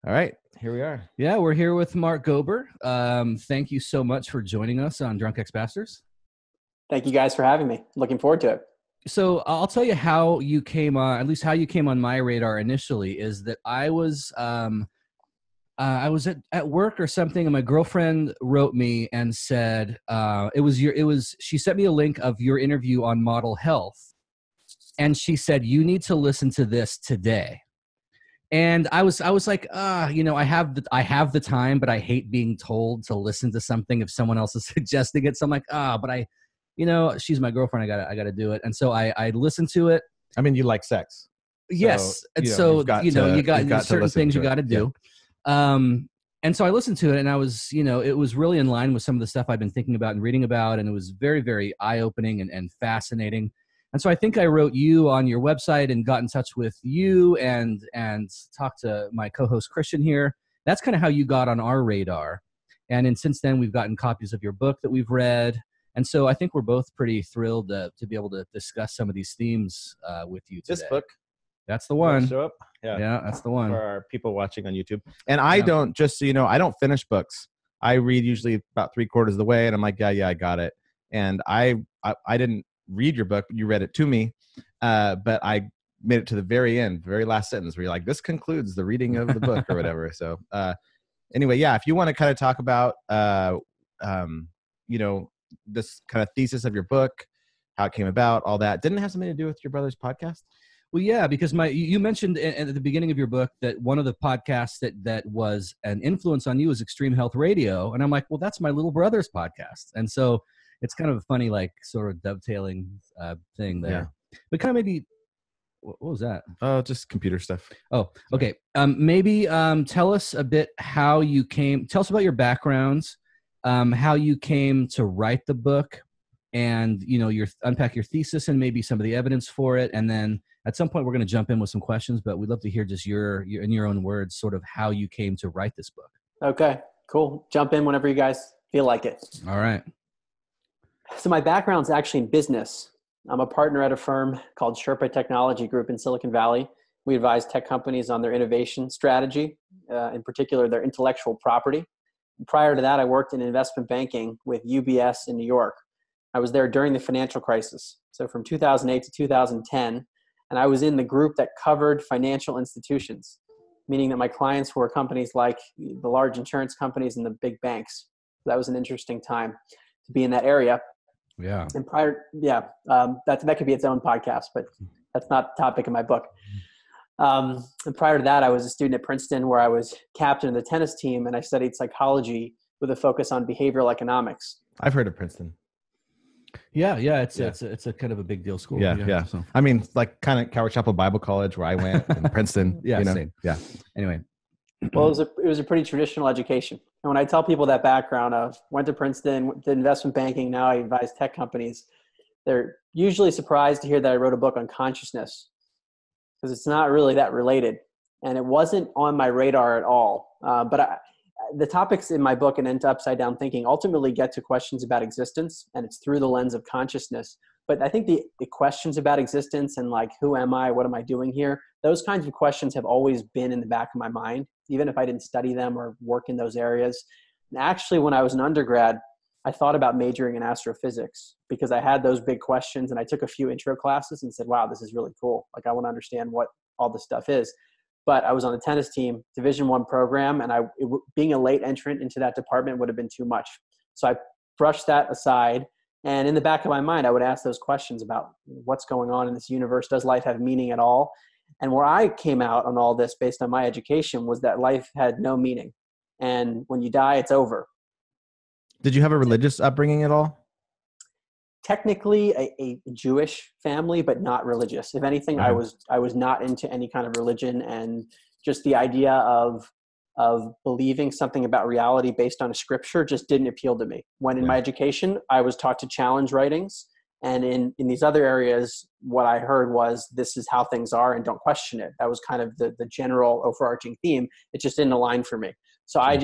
All right, here we are. Yeah, we're here with Mark Gober. Thank you so much for joining us on Drunk Ex-Pastors. Thank you guys for having me. Looking forward to it. So I'll tell you how you came on, at least how you came on my radar initially, is that I was at work or something, and my girlfriend wrote me and said she sent me a link of your interview on Model Health, and she said you need to listen to this today. And I was like, I have the time, but I hate being told to listen to something if someone else is suggesting it. So I'm like, but she's my girlfriend. I gotta do it. And so I listened to it. I mean, you like sex. Yes. And so, you got certain things you got to do. Yeah. And so I listened to it, and I was, it was really in line with some of the stuff I've been thinking about and reading about. And it was very, very eye-opening and fascinating. And so I think I wrote you on your website and got in touch with you and talked to my co-host Christian here. That's kind of how you got on our radar. And since then, we've gotten copies of your book that we've read. And so I think we're both pretty thrilled to be able to discuss some of these themes with you today. This book. That's the one. Show up. Yeah, that's the one. For our people watching on YouTube. And I don't, just so you know, I don't finish books. I read usually about 3/4 of the way, and I'm like, yeah, I got it. And I didn't read your book, but you read it to me. But I made it to the very end, very last sentence where you're like, this concludes the reading of the book or whatever. So anyway, yeah, if you want to kind of talk about, this kind of thesis of your book, how it came about, all that. Didn't it have something to do with your brother's podcast? Well, yeah, because you mentioned at the beginning of your book that one of the podcasts that was an influence on you was Extreme Health Radio. And I'm like, well, that's my little brother's podcast. And so it's kind of a funny, like, sort of dovetailing thing there. Yeah. But kind of maybe, what was that? Oh, just computer stuff. Oh, okay. Maybe tell us a bit how you came, tell us about your backgrounds, how you came to write the book, and, unpack your thesis and maybe some of the evidence for it. And then at some point we're going to jump in with some questions, but we'd love to hear just your in your own words, sort of how you came to write this book. Okay, cool. Jump in whenever you guys feel like it. All right. So my background's actually in business. I'm a partner at a firm called Sherpa Technology Group in Silicon Valley. We advise tech companies on their innovation strategy, in particular their intellectual property. Prior to that, I worked in investment banking with UBS in New York. I was there during the financial crisis, so from 2008 to 2010, and I was in the group that covered financial institutions, meaning that my clients were companies like the large insurance companies and the big banks. That was an interesting time to be in that area. Yeah. And that could be its own podcast, but that's not the topic of my book. And prior to that, I was a student at Princeton where I was captain of the tennis team, and I studied psychology with a focus on behavioral economics. I've heard of Princeton. Yeah. It's a kind of a big deal school. Yeah. So. I mean, like kind of Calvary Chapel Bible College where I went in Princeton. Same. Yeah. Anyway. Well, it was a pretty traditional education. And when I tell people that background of went to Princeton, did investment banking, now I advise tech companies, they're usually surprised to hear that I wrote a book on consciousness because it's not really that related. And it wasn't on my radar at all. The topics in my book and Into Upside Down Thinking ultimately get to questions about existence, and it's through the lens of consciousness. But I think the questions about existence and like, who am I? What am I doing here? Those kinds of questions have always been in the back of my mind, even if I didn't study them or work in those areas. And actually, when I was an undergrad, I thought about majoring in astrophysics because I had those big questions, and I took a few intro classes and said, wow, this is really cool. Like, I want to understand what all this stuff is. But I was on the tennis team, Division I program, and being a late entrant into that department would have been too much. So I brushed that aside. And in the back of my mind, I would ask those questions about what's going on in this universe. Does life have meaning at all? And where I came out on all this based on my education was that life had no meaning. And when you die, it's over. Did you have a religious upbringing at all? Technically a Jewish family, but not religious. If anything, I was not into any kind of religion, and just the idea of believing something about reality based on a scripture just didn't appeal to me. When in my education, I was taught to challenge writings. And in these other areas, what I heard was this is how things are and don't question it. That was kind of the general overarching theme. It just didn't align for me. So I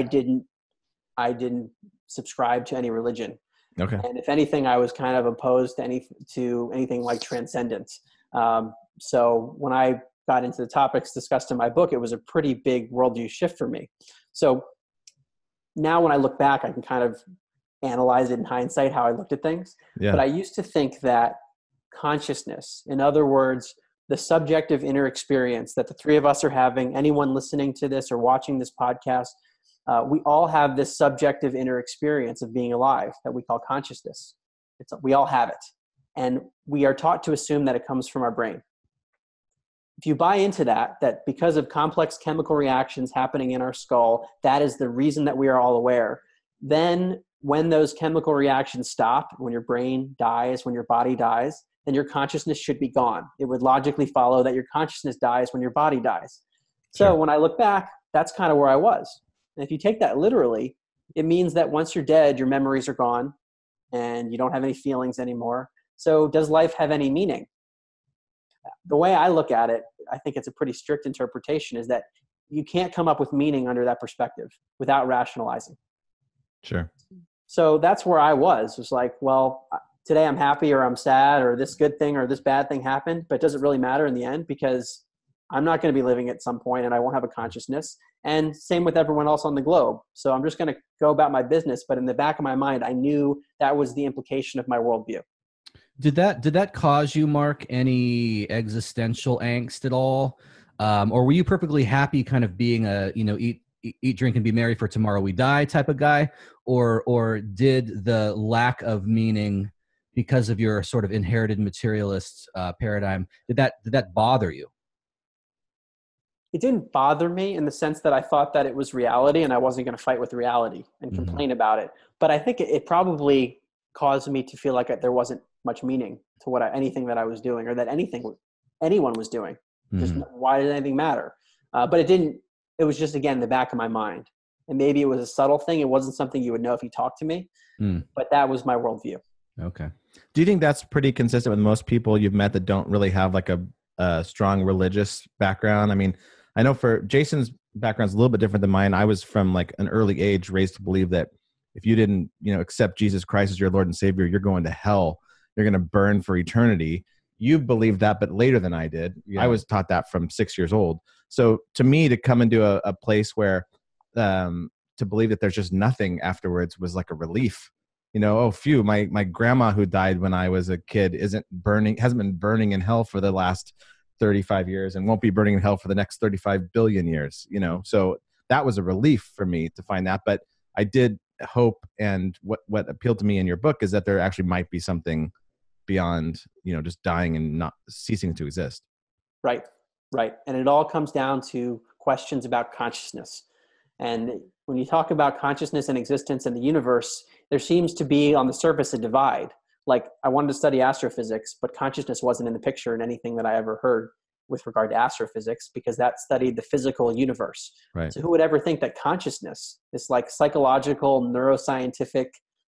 didn't subscribe to any religion. Okay. And if anything, I was kind of opposed to anything like transcendence. So when I got into the topics discussed in my book, it was a pretty big worldview shift for me. So now when I look back, I can kind of analyze it in hindsight, how I looked at things. Yeah. But I used to think that consciousness, in other words, the subjective inner experience that the three of us are having, anyone listening to this or watching this podcast, we all have this subjective inner experience of being alive that we call consciousness. We all have it. And we are taught to assume that it comes from our brain. If you buy into that because of complex chemical reactions happening in our skull, that is the reason that we are all aware, then when those chemical reactions stop, when your brain dies, when your body dies, then your consciousness should be gone. It would logically follow that your consciousness dies when your body dies. Sure. So when I look back, that's kind of where I was. And if you take that literally, it means that once you're dead, your memories are gone and you don't have any feelings anymore. So does life have any meaning? The way I look at it, I think it's a pretty strict interpretation, is that you can't come up with meaning under that perspective without rationalizing. Sure. So that's where I was like, well, today I'm happy or I'm sad or this good thing or this bad thing happened, but it doesn't really matter in the end because I'm not going to be living at some point and I won't have a consciousness. And same with everyone else on the globe. So I'm just going to go about my business. But in the back of my mind, I knew that was the implication of my worldview. Did that cause you, Mark, any existential angst at all? Or were you perfectly happy kind of being a, eat, drink, and be merry for tomorrow we die type of guy? Or did the lack of meaning because of your sort of inherited materialist paradigm, did that bother you? It didn't bother me in the sense that I thought that it was reality and I wasn't going to fight with reality and complain about it. But I think it probably caused me to feel like there wasn't much meaning to anything that I was doing or that anyone was doing. Just why did anything matter? But it didn't. It was just, again, in the back of my mind. And maybe it was a subtle thing. It wasn't something you would know if you talked to me. But that was my worldview. Okay. Do you think that's pretty consistent with most people you've met that don't really have like a strong religious background? I mean, I know for Jason's background is a little bit different than mine. I was from like an early age raised to believe that if you didn't, accept Jesus Christ as your Lord and Savior, you're going to hell. You're going to burn for eternity. You believed that, but later than I did. Yeah. I was taught that from 6 years old. So to me, to come into a place where to believe that there's just nothing afterwards was like a relief. Oh, phew, my grandma who died when I was a kid hasn't been burning in hell for the last 35 years and won't be burning in hell for the next 35 billion years, So that was a relief for me to find that. But I did hope, and what appealed to me in your book is that there actually might be something beyond, just dying and not ceasing to exist. Right. And it all comes down to questions about consciousness. And when you talk about consciousness and existence in the universe, there seems to be on the surface a divide. Like I wanted to study astrophysics, but consciousness wasn't in the picture in anything that I ever heard with regard to astrophysics, because that studied the physical universe. Right. So who would ever think that consciousness, this like psychological, neuroscientific,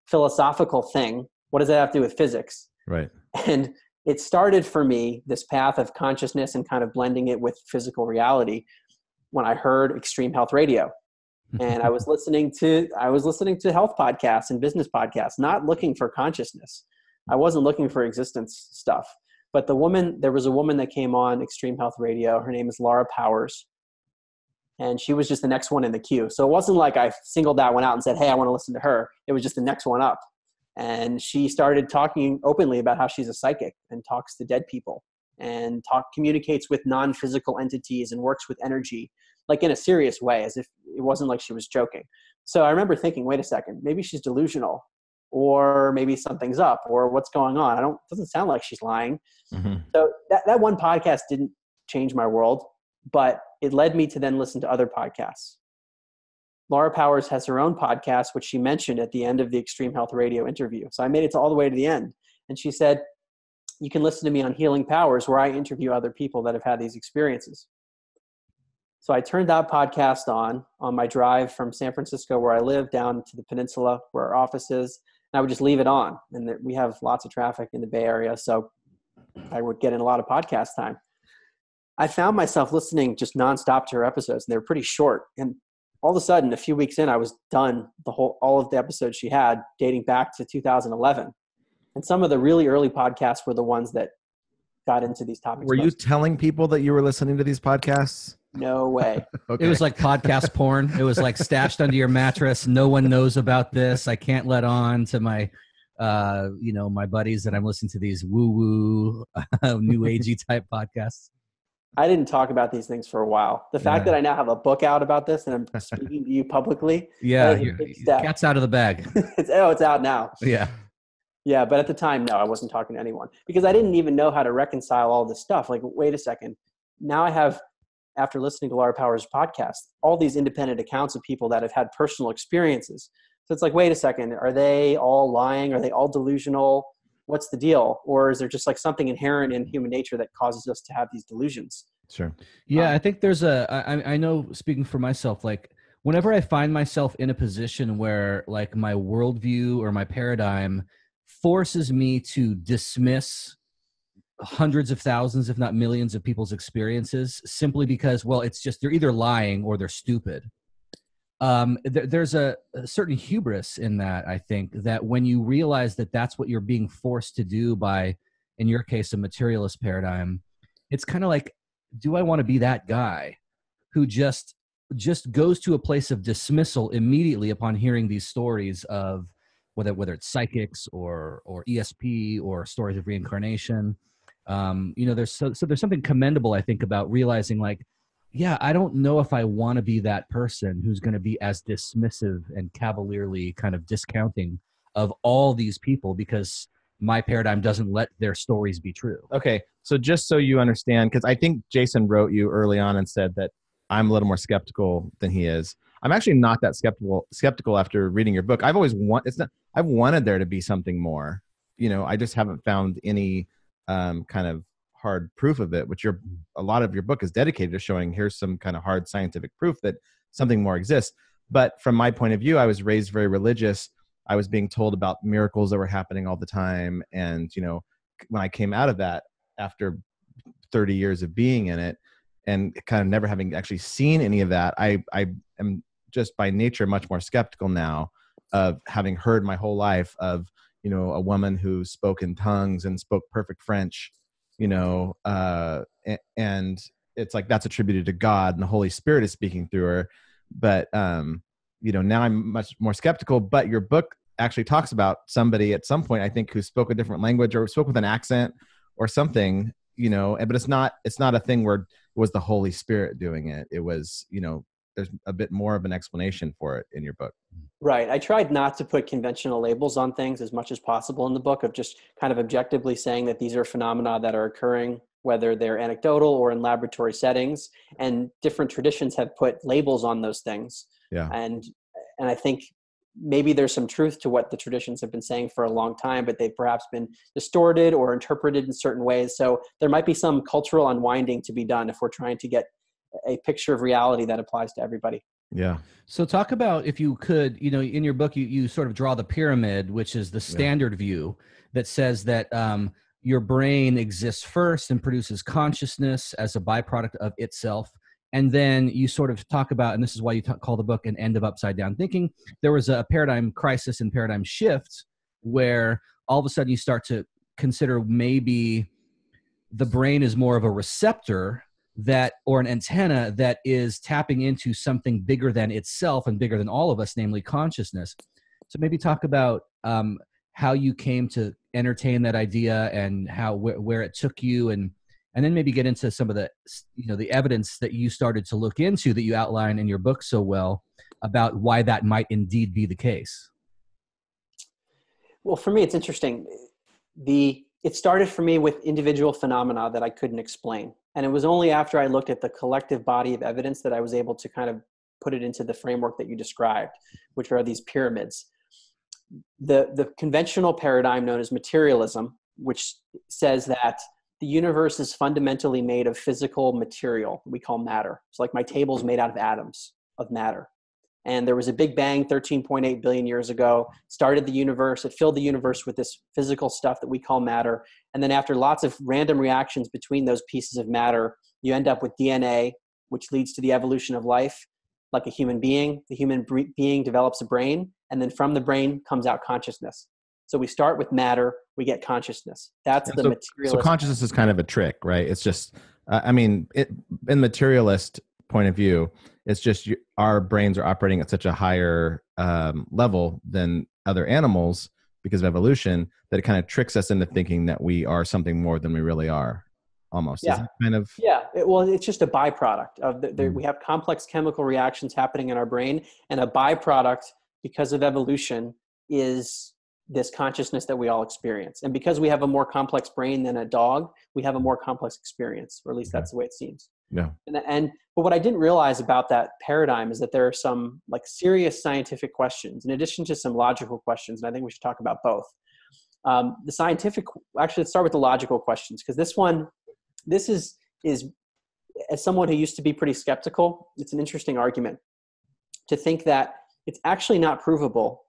philosophical thing, what does that have to do with physics? Right. And it started for me, this path of consciousness and kind of blending it with physical reality, when I heard Extreme Health Radio. And I was listening to health podcasts and business podcasts, not looking for consciousness. I wasn't looking for existence stuff. But there was a woman that came on Extreme Health Radio. Her name is Laura Powers. And she was just the next one in the queue. So it wasn't like I singled that one out and said, hey, I want to listen to her. It was just the next one up. And she started talking openly about how she's a psychic and talks to dead people and communicates with non-physical entities and works with energy, like in a serious way, as if it wasn't like she was joking. So I remember thinking, wait a second, maybe she's delusional, or maybe something's up, or what's going on? It doesn't sound like she's lying. So that one podcast didn't change my world, but it led me to then listen to other podcasts. Laura Powers has her own podcast, which she mentioned at the end of the Extreme Health Radio interview. So I made it all the way to the end. And she said, you can listen to me on Healing Powers, where I interview other people that have had these experiences. So I turned that podcast on my drive from San Francisco, where I live, down to the peninsula where our office is. And I would just leave it on. And we have lots of traffic in the Bay Area, so I would get in a lot of podcast time. I found myself listening just nonstop to her episodes, and they were pretty short. And all of a sudden, a few weeks in, I was done all of the episodes she had, dating back to 2011. And some of the really early podcasts were the ones that got into these topics. Were you telling people that you were listening to these podcasts? No way. Okay. It was like podcast porn. It was like stashed under your mattress. No one knows about this. I can't let on to my, my buddies that I'm listening to these woo-woo, new agey type podcasts. I didn't talk about these things for a while. The fact that I now have a book out about this and I'm speaking to you publicly. Yeah. Cat's out of the bag. It's out now. Yeah. Yeah. But at the time, no, I wasn't talking to anyone because I didn't even know how to reconcile all this stuff. Like, wait a second. Now I have, after listening to Laura Power's podcast, all these independent accounts of people that have had personal experiences. So it's like, wait a second, are they all lying? Are they all delusional? What's the deal? Or is there just like something inherent in human nature that causes us to have these delusions? Sure. Yeah, I think there's I know, speaking for myself, like whenever I find myself in a position where like my worldview or my paradigm forces me to dismiss hundreds of thousands, if not millions of people's experiences simply because, well, it's just, they're either lying or they're stupid. There's a certain hubris in that, I think, that when you realize that that's what you're being forced to do by, in your case, a materialist paradigm, it's kind of like, do I want to be that guy who just goes to a place of dismissal immediately upon hearing these stories of whether it's psychics or ESP or stories of reincarnation? There's something commendable, I think, about realizing like, yeah, I don't know if I want to be that person who's going to be as dismissive and cavalierly kind of discounting of all these people because my paradigm doesn't let their stories be true. Okay, so just so you understand, because I think Jason wrote you early on and said that I'm a little more skeptical than he is. I'm actually not that skeptical after reading your book. I've wanted there to be something more. I just haven't found any kind of hard proof of it, which a lot of your book is dedicated to showing here's some kind of hard scientific proof that something more exists. But from my point of view, I was raised very religious. I was being told about miracles that were happening all the time. And, when I came out of that after 30 years of being in it and kind of never having actually seen any of that, I am just by nature much more skeptical now of having heard my whole life of, a woman who spoke in tongues and spoke perfect French, and it's like that's attributed to God and the Holy Spirit is speaking through her. But, now I'm much more skeptical, but your book actually talks about somebody at some point, I think, who spoke a different language or spoke with an accent or something, but it's not a thing where it was the Holy Spirit doing it. It was, there's a bit more of an explanation for it in your book. Right. I tried not to put conventional labels on things as much as possible in the book, of just kind of objectively saying that these are phenomena that are occurring, whether they're anecdotal or in laboratory settings, and different traditions have put labels on those things. Yeah. And I think maybe there's some truth to what the traditions have been saying for a long time, but they've perhaps been distorted or interpreted in certain ways. So there might be some cultural unwinding to be done if we're trying to get a picture of reality that applies to everybody. Yeah. So talk about, if you could, in your book, you sort of draw the pyramid, which is the standard view that says that your brain exists first and produces consciousness as a byproduct of itself. And then you sort of talk about, and this is why you call the book An End of Upside Down Thinking. There was a paradigm crisis and paradigm shift where all of a sudden you start to consider maybe the brain is more of a receptor or an antenna that is tapping into something bigger than itself and bigger than all of us, namely consciousness. So maybe talk about how you came to entertain that idea and where it took you, and then maybe get into some of the the evidence that you started to look into that you outline in your book so well about why that might indeed be the case. Well, for me, it's interesting. It started for me with individual phenomena that I couldn't explain. And it was only after I looked at the collective body of evidence that I was able to kind of put it into the framework that you described, which are these pyramids. The conventional paradigm known as materialism, which says that the universe is fundamentally made of physical material we call matter. So like my table is made out of atoms of matter. And there was a big bang 13.8 billion years ago, started the universe. It filled the universe with this physical stuff that we call matter. And then after lots of random reactions between those pieces of matter, you end up with DNA, which leads to the evolution of life. Like a human being, the human being develops a brain, and then from the brain comes out consciousness. So we start with matter, we get consciousness. That's the materialist. So consciousness is kind of a trick, right? It's just, in materialist point of view, it's just our brains are operating at such a higher level than other animals because of evolution that it kind of tricks us into thinking that we are something more than we really are. Almost. Yeah. Is that kind of? Yeah. It's just a byproduct of we have complex chemical reactions happening in our brain, and a byproduct because of evolution is this consciousness that we all experience. And because we have a more complex brain than a dog, we have a more complex experience, or at least that's the way it seems. Yeah. But what I didn't realize about that paradigm is that there are some like serious scientific questions in addition to some logical questions. And I think we should talk about both. The scientific, actually, let's start with the logical questions, because this is as someone who used to be pretty skeptical, it's an interesting argument to think that it's actually not provable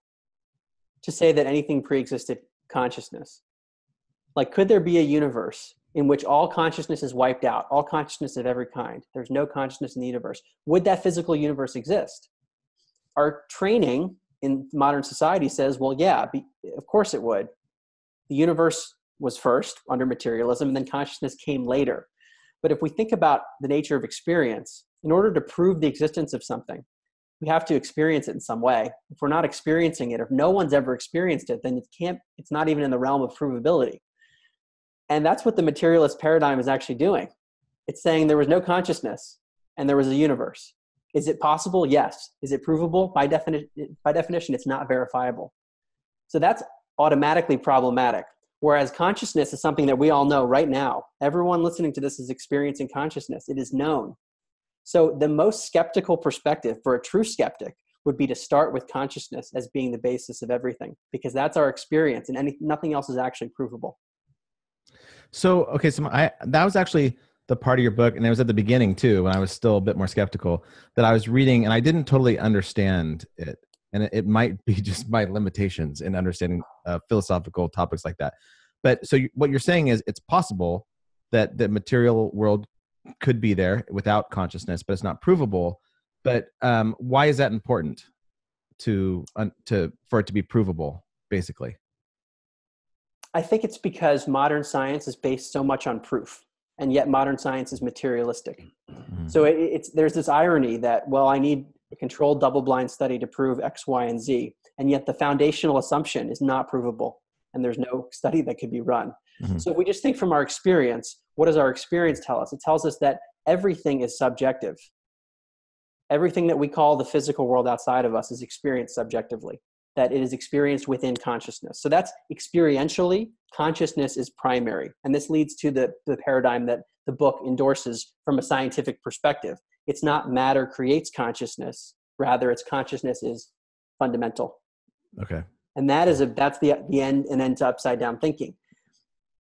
to say that anything pre-existed consciousness. Like, could there be a universe in which all consciousness is wiped out, all consciousness of every kind? There's no consciousness in the universe. Would that physical universe exist? Our training in modern society says, well, yeah, of course it would. The universe was first under materialism, and then consciousness came later. But if we think about the nature of experience, in order to prove the existence of something, we have to experience it in some way. If we're not experiencing it, if no one's ever experienced it, then it's not even in the realm of provability. And that's what the materialist paradigm is actually doing. It's saying there was no consciousness and there was a universe. Is it possible? Yes. Is it provable? By definition, it's not verifiable. So that's automatically problematic. Whereas consciousness is something that we all know right now. Everyone listening to this is experiencing consciousness. It is known. So the most skeptical perspective for a true skeptic would be to start with consciousness as being the basis of everything, because that's our experience, and nothing else is actually provable. So, okay, that was actually the part of your book, and it was at the beginning too, when I was still a bit more skeptical, that I was reading, and I didn't totally understand it. And it might be just my limitations in understanding philosophical topics like that. But so what you're saying is it's possible that the material world could be there without consciousness, but it's not provable. But why is that important for it to be provable, basically? I think it's because modern science is based so much on proof, and yet modern science is materialistic. Mm-hmm. So there's this irony that, well, I need a controlled double-blind study to prove X, Y, and Z, and yet the foundational assumption is not provable, and there's no study that could be run. Mm-hmm. So if we just think from our experience, what does our experience tell us? It tells us that everything is subjective. Everything that we call the physical world outside of us is experienced subjectively, that it is experienced within consciousness. So that's experientially, consciousness is primary. And this leads to the paradigm that the book endorses from a scientific perspective. It's not matter creates consciousness, rather it's consciousness is fundamental. Okay. And that's the end to upside down thinking.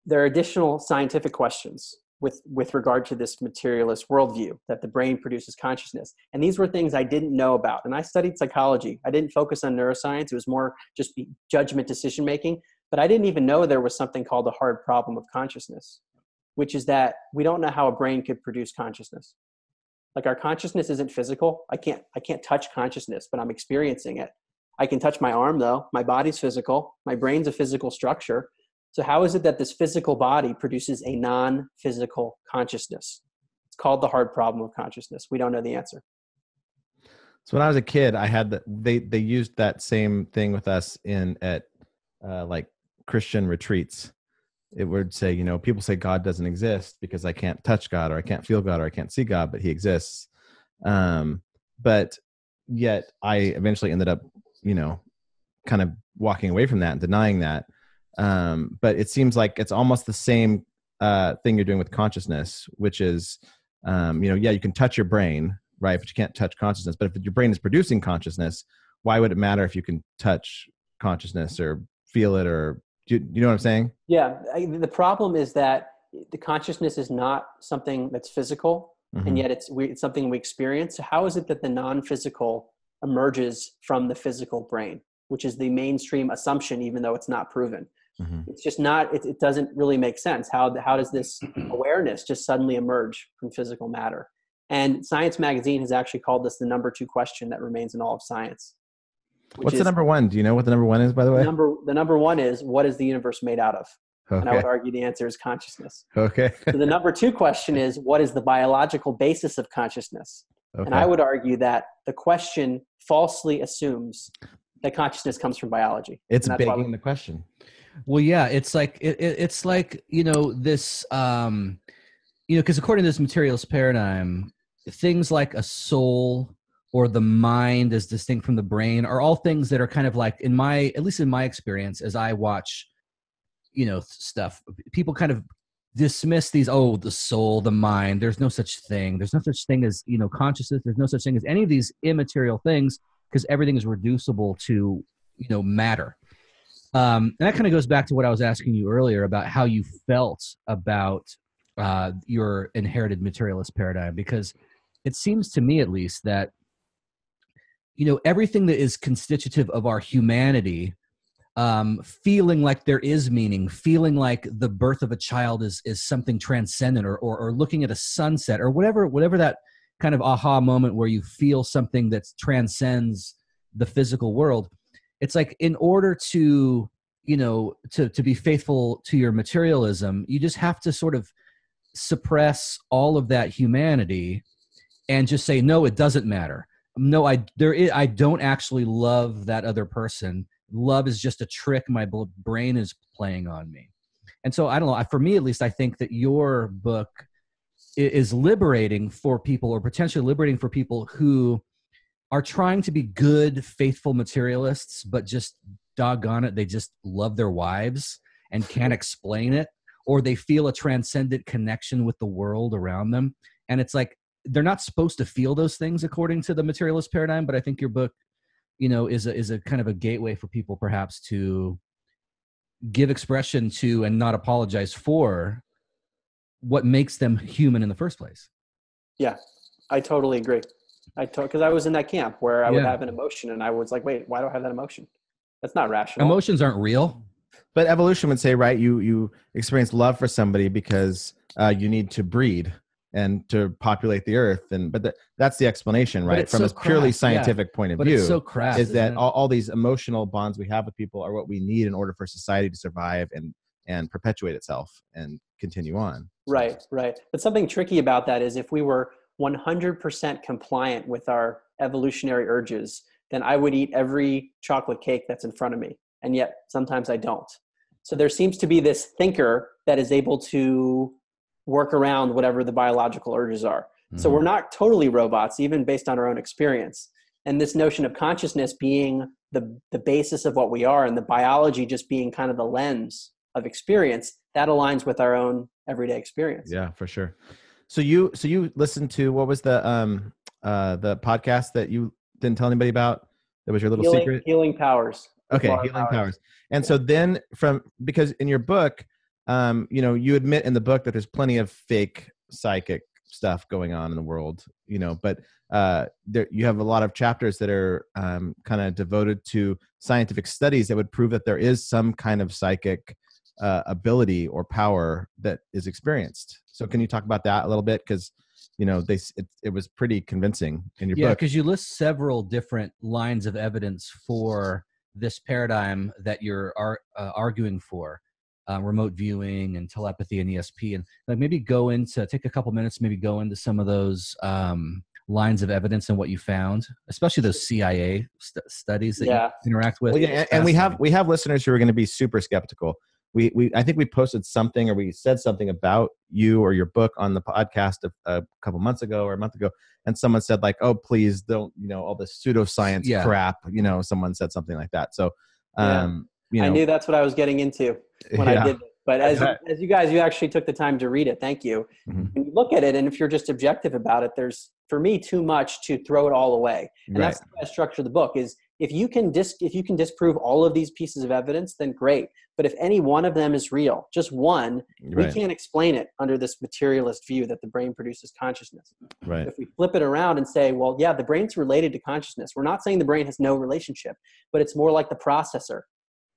There are additional scientific questions with regard to this materialist worldview, that the brain produces consciousness. And these were things I didn't know about. And I studied psychology. I didn't focus on neuroscience. It was more just judgment decision-making. But I didn't even know there was something called the hard problem of consciousness, which is that we don't know how a brain could produce consciousness. Like, our consciousness isn't physical. I can't touch consciousness, but I'm experiencing it. I can touch my arm though. My body's physical. My brain's a physical structure. So how is it that this physical body produces a non-physical consciousness? It's called the hard problem of consciousness. We don't know the answer. So when I was a kid, I had they used that same thing with us at like Christian retreats. It would say, people say God doesn't exist because I can't touch God, or I can't feel God, or I can't see God, but he exists. But yet I eventually ended up, kind of walking away from that and denying that. But it seems like it's almost the same thing you're doing with consciousness, which is, you can touch your brain, right? But you can't touch consciousness. But if your brain is producing consciousness, why would it matter if you can touch consciousness or feel it, or do you know what I'm saying? Yeah. The problem is that the consciousness is not something that's physical, mm-hmm. and yet it's something we experience. So how is it that the non-physical emerges from the physical brain, which is the mainstream assumption, even though it's not proven? Mm-hmm. It's just not, it doesn't really make sense. How does this awareness just suddenly emerge from physical matter? And Science Magazine has actually called this the number 2 question that remains in all of science. What's the number one? Do you know what the number one is, by the way? The number one is, what is the universe made out of? Okay. And I would argue the answer is consciousness. Okay. So the number two question is, what is the biological basis of consciousness? Okay. And I would argue that the question falsely assumes that consciousness comes from biology. It's begging the question. Well, yeah, it's like it's like, this because according to this materialist paradigm, things like a soul or the mind as distinct from the brain are all things that are kind of like, at least in my experience, as I watch, stuff, people kind of dismiss these, the soul, the mind. There's no such thing. There's no such thing as, consciousness. There's no such thing as any of these immaterial things, because everything is reducible to, matter. And that kind of goes back to what I was asking you earlier about how you felt about your inherited materialist paradigm, because it seems to me, at least, that everything that is constitutive of our humanity, feeling like there is meaning, feeling like the birth of a child is something transcendent, or looking at a sunset, or whatever that kind of aha moment where you feel something that transcends the physical world. It's like, in order to be faithful to your materialism, you just have to sort of suppress all of that humanity and just say, no, it doesn't matter. No, I don't actually love that other person. Love is just a trick my brain is playing on me. And so, I don't know, for me at least, I think that your book is liberating for people, or potentially liberating for people who are trying to be good, faithful materialists, but just doggone it, they just love their wives and can't explain it, or they feel a transcendent connection with the world around them. And it's like, they're not supposed to feel those things according to the materialist paradigm. But I think your book, is a kind of a gateway for people perhaps to give expression to and not apologize for what makes them human in the first place. Yeah, I totally agree. Because I was in that camp where I would have an emotion, and I was like, wait, why do I have that emotion? That's not rational. Emotions aren't real. But evolution would say, right, you experience love for somebody because you need to breed and to populate the earth. But that's the explanation, right? From a purely scientific point of view, it's so crass, is that all these emotional bonds we have with people are what we need in order for society to survive and perpetuate itself and continue on. Right. But something tricky about that is, if we were 100% compliant with our evolutionary urges, then I would eat every chocolate cake that's in front of me. And yet sometimes I don't. So there seems to be this thinker that is able to work around whatever the biological urges are. Mm-hmm. So we're not totally robots, even based on our own experience. And this notion of consciousness being the basis of what we are, and the biology just being kind of the lens of experience, that aligns with our own everyday experience. Yeah, for sure. So you listened to, what was the podcast that you didn't tell anybody about? That was your little secret? Healing Powers. Okay, Healing Powers. And so then because in your book, you admit in the book that there's plenty of fake psychic stuff going on in the world, but you have a lot of chapters that are kind of devoted to scientific studies that would prove that there is some kind of psychic ability or power that is experienced. So can you talk about that a little bit? Because it was pretty convincing in your book. Yeah, because you list several different lines of evidence for this paradigm that you're arguing for, remote viewing and telepathy and ESP, and maybe take a couple minutes, maybe go into some of those lines of evidence and what you found, especially those CIA studies that you interact with. Well, yeah, and we have listeners who are going to be super skeptical. I think we posted something, or we said something about you or your book on the podcast a couple months ago or a month ago, and someone said like, "Oh, please don't, all this pseudoscience crap." Someone said something like that. So, I knew that's what I was getting into when I did it. But as you guys, you actually took the time to read it. Thank you. Mm-hmm. When you look at it, and if you're just objective about it, there's, for me, too much to throw it all away. And that's the way I structure the book. Is if you can disprove all of these pieces of evidence, then great. But if any one of them is real, just one, we can't explain it under this materialist view that the brain produces consciousness. Right. If we flip it around and say, well, yeah, the brain's related to consciousness. We're not saying the brain has no relationship, but it's more like the processor.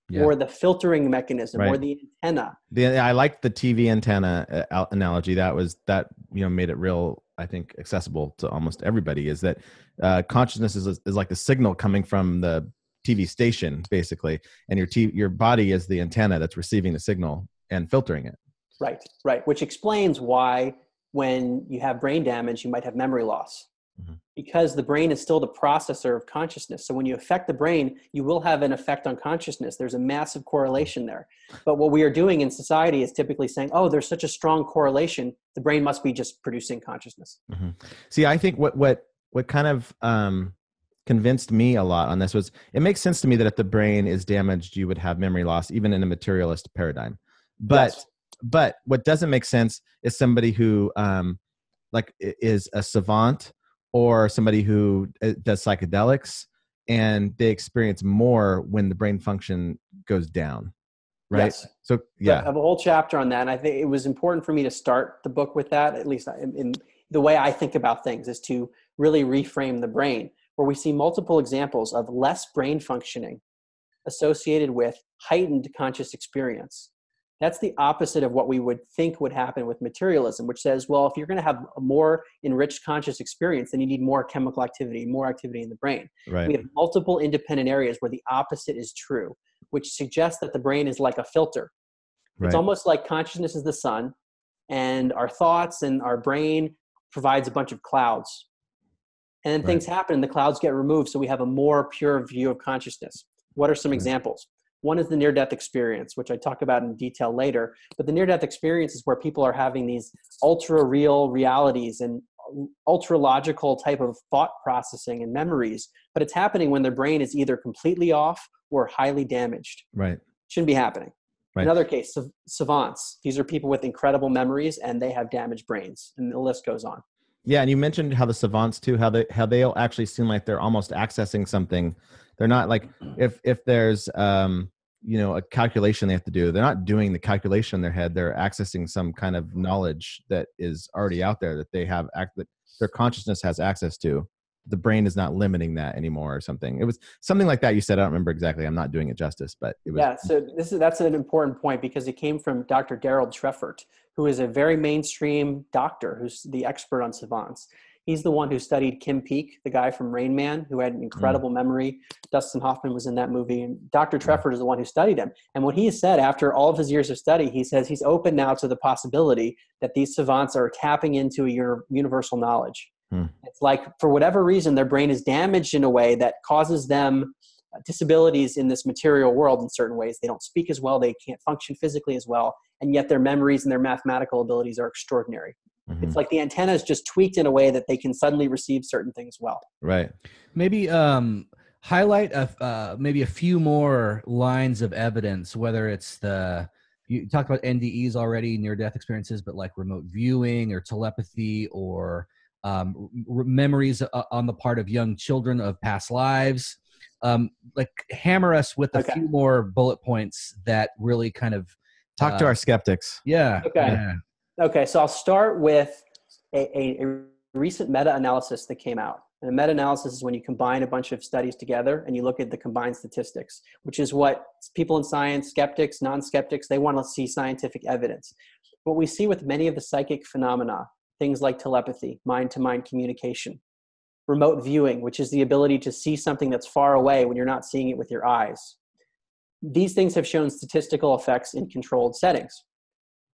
Yeah. Or the filtering mechanism, or the antenna. I liked the TV antenna analogy. That made it real, I think, accessible to almost everybody. Is that consciousness is like the signal coming from the TV station basically, and your body is the antenna that's receiving the signal and filtering it. Right. Which explains why when you have brain damage, you might have memory loss. Because the brain is still the processor of consciousness. So when you affect the brain, you will have an effect on consciousness. There's a massive correlation there. But what we are doing in society is typically saying, oh, there's such a strong correlation. The brain must be just producing consciousness. See, I think what kind of convinced me a lot on this was, it makes sense to me that if the brain is damaged, you would have memory loss, even in a materialist paradigm. But what doesn't make sense is somebody who like is a savant, or somebody who does psychedelics, and they experience more when the brain function goes down, right? Yes. So yeah, I have a whole chapter on that, and I think it was important for me to start the book with that. At least in the way I think about things is to really reframe the brain, where we see multiple examples of less brain functioning associated with heightened conscious experience. That's the opposite of what we would think would happen with materialism, which says, well, if you're going to have a more enriched conscious experience, then you need more chemical activity, more activity in the brain. right. We have multiple independent areas where the opposite is true, which suggests that the brain is like a filter. It's almost like consciousness is the sun, and our thoughts and our brain provides a bunch of clouds. And then things happen and the clouds get removed, so we have a more pure view of consciousness. What are some examples? One is the near-death experience, which I talk about in detail later. But the near-death experience is where people are having these ultra-real realities and ultra-logical type of thought processing and memories. But it's happening when their brain is either completely off or highly damaged. Right. Shouldn't be happening. Right. Another case, savants. These are people with incredible memories, and they have damaged brains. And the list goes on. Yeah, and you mentioned how the savants too, how they'll actually seem like they're almost accessing something. They're not like, if there's a calculation they have to do, they're not doing the calculation in their head. They're accessing some kind of knowledge that is already out there that they have that their consciousness has access to. The brain is not limiting that anymore or something. It was something like that you said. I don't remember exactly. I'm not doing it justice, but it was. Yeah, so that's an important point, because it came from Dr. Gerald Treffert, who is a very mainstream doctor who's the expert on savants. He's the one who studied Kim Peek, the guy from Rain Man, who had an incredible memory. Dustin Hoffman was in that movie, and Dr. Treffert is the one who studied him. And what he said after all of his years of study, he says he's open now to the possibility that these savants are tapping into a universal knowledge. It's like, for whatever reason, their brain is damaged in a way that causes them disabilities in this material world in certain ways. They don't speak as well. They can't function physically as well. And yet their memories and their mathematical abilities are extraordinary. It's like the antenna is just tweaked in a way that they can suddenly receive certain things well. Right. Maybe highlight maybe a few more lines of evidence, whether it's you talked about NDEs already, near-death experiences, but like remote viewing or telepathy, or memories on the part of young children of past lives. Like, hammer us with a few more bullet points that really kind of talk to our skeptics. Yeah. Okay, so I'll start with a recent meta-analysis that came out. And a meta-analysis is when you combine a bunch of studies together and you look at the combined statistics, which is what people in science, skeptics, non-skeptics, they want to see scientific evidence. What we see with many of the psychic phenomena, things like telepathy, mind-to-mind communication, remote viewing, which is the ability to see something that's far away when you're not seeing it with your eyes. These things have shown statistical effects in controlled settings.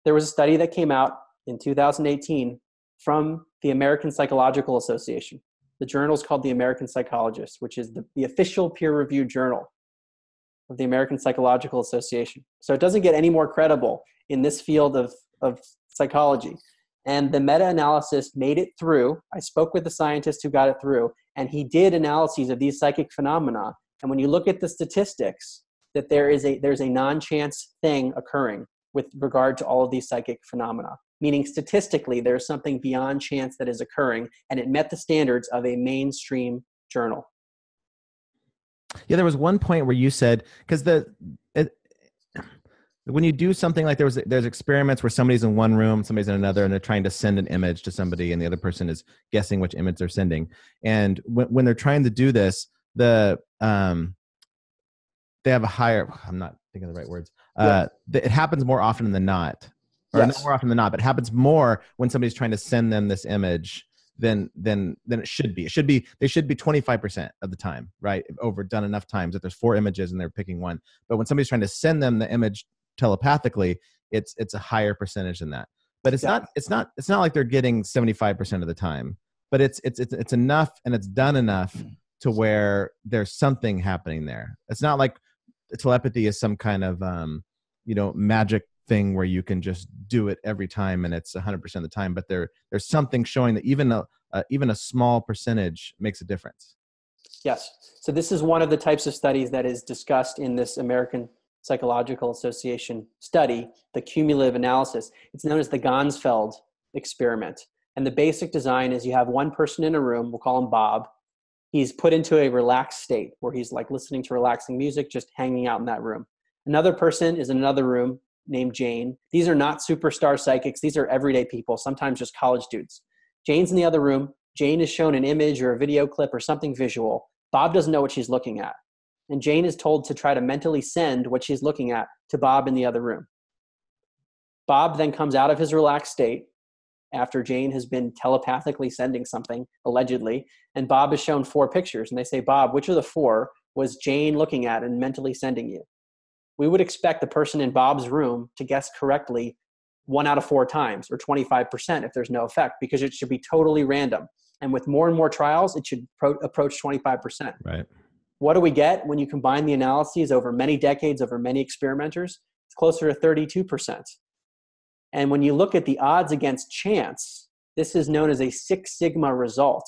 There was a study that came out in 2018 from the American Psychological Association. The journal is called The American Psychologist, which is the official peer-reviewed journal of the American Psychological Association. So it doesn't get any more credible in this field of psychology. And the meta-analysis made it through. I spoke with the scientist who got it through, and he did analyses of these psychic phenomena. And when you look at the statistics, that there's a non-chance thing occurring with regard to all of these psychic phenomena, meaning statistically there's something beyond chance that is occurring, and it met the standards of a mainstream journal. Yeah, there was one point where you said, because when you do something like there's experiments where somebody's in one room, somebody's in another, and they're trying to send an image to somebody, and the other person is guessing which image they're sending. And when they're trying to do this, they have a higher, I'm not thinking of the right words. It happens more often than not, or not more often than not, but it happens more when somebody's trying to send them this image than it should be. They should be 25% of the time, right? Overdone enough times that there's 4 images and they're picking one. But when somebody's trying to send them the image telepathically, it's a higher percentage than that. But it's not like they're getting 75% of the time. But it's enough, and it's done enough to where there's something happening there. It's not like telepathy is some kind of magic thing where you can just do it every time and it's 100% of the time. But there's something showing that even a small percentage makes a difference. Yes. So this is one of the types of studies that is discussed in this American Psychological Association study, the cumulative analysis. It's known as the Gansfeld experiment. And the basic design is you have one person in a room, we'll call him Bob. He's put into a relaxed state where he's like listening to relaxing music, just hanging out in that room. Another person is in another room named Jane. These are not superstar psychics. These are everyday people, sometimes just college dudes. Jane's in the other room. Jane is shown an image or a video clip or something visual. Bob doesn't know what she's looking at. And Jane is told to try to mentally send what she's looking at to Bob in the other room. Bob then comes out of his relaxed state after Jane has been telepathically sending something, allegedly, and Bob is shown 4 pictures. And they say, Bob, which of the 4 was Jane looking at and mentally sending you? We would expect the person in Bob's room to guess correctly 1 out of 4 times, or 25% if there's no effect, because it should be totally random. And with more and more trials, it should approach 25%. Right. What do we get when you combine the analyses over many decades, over many experimenters? It's closer to 32%. And when you look at the odds against chance, this is known as a 6 sigma result,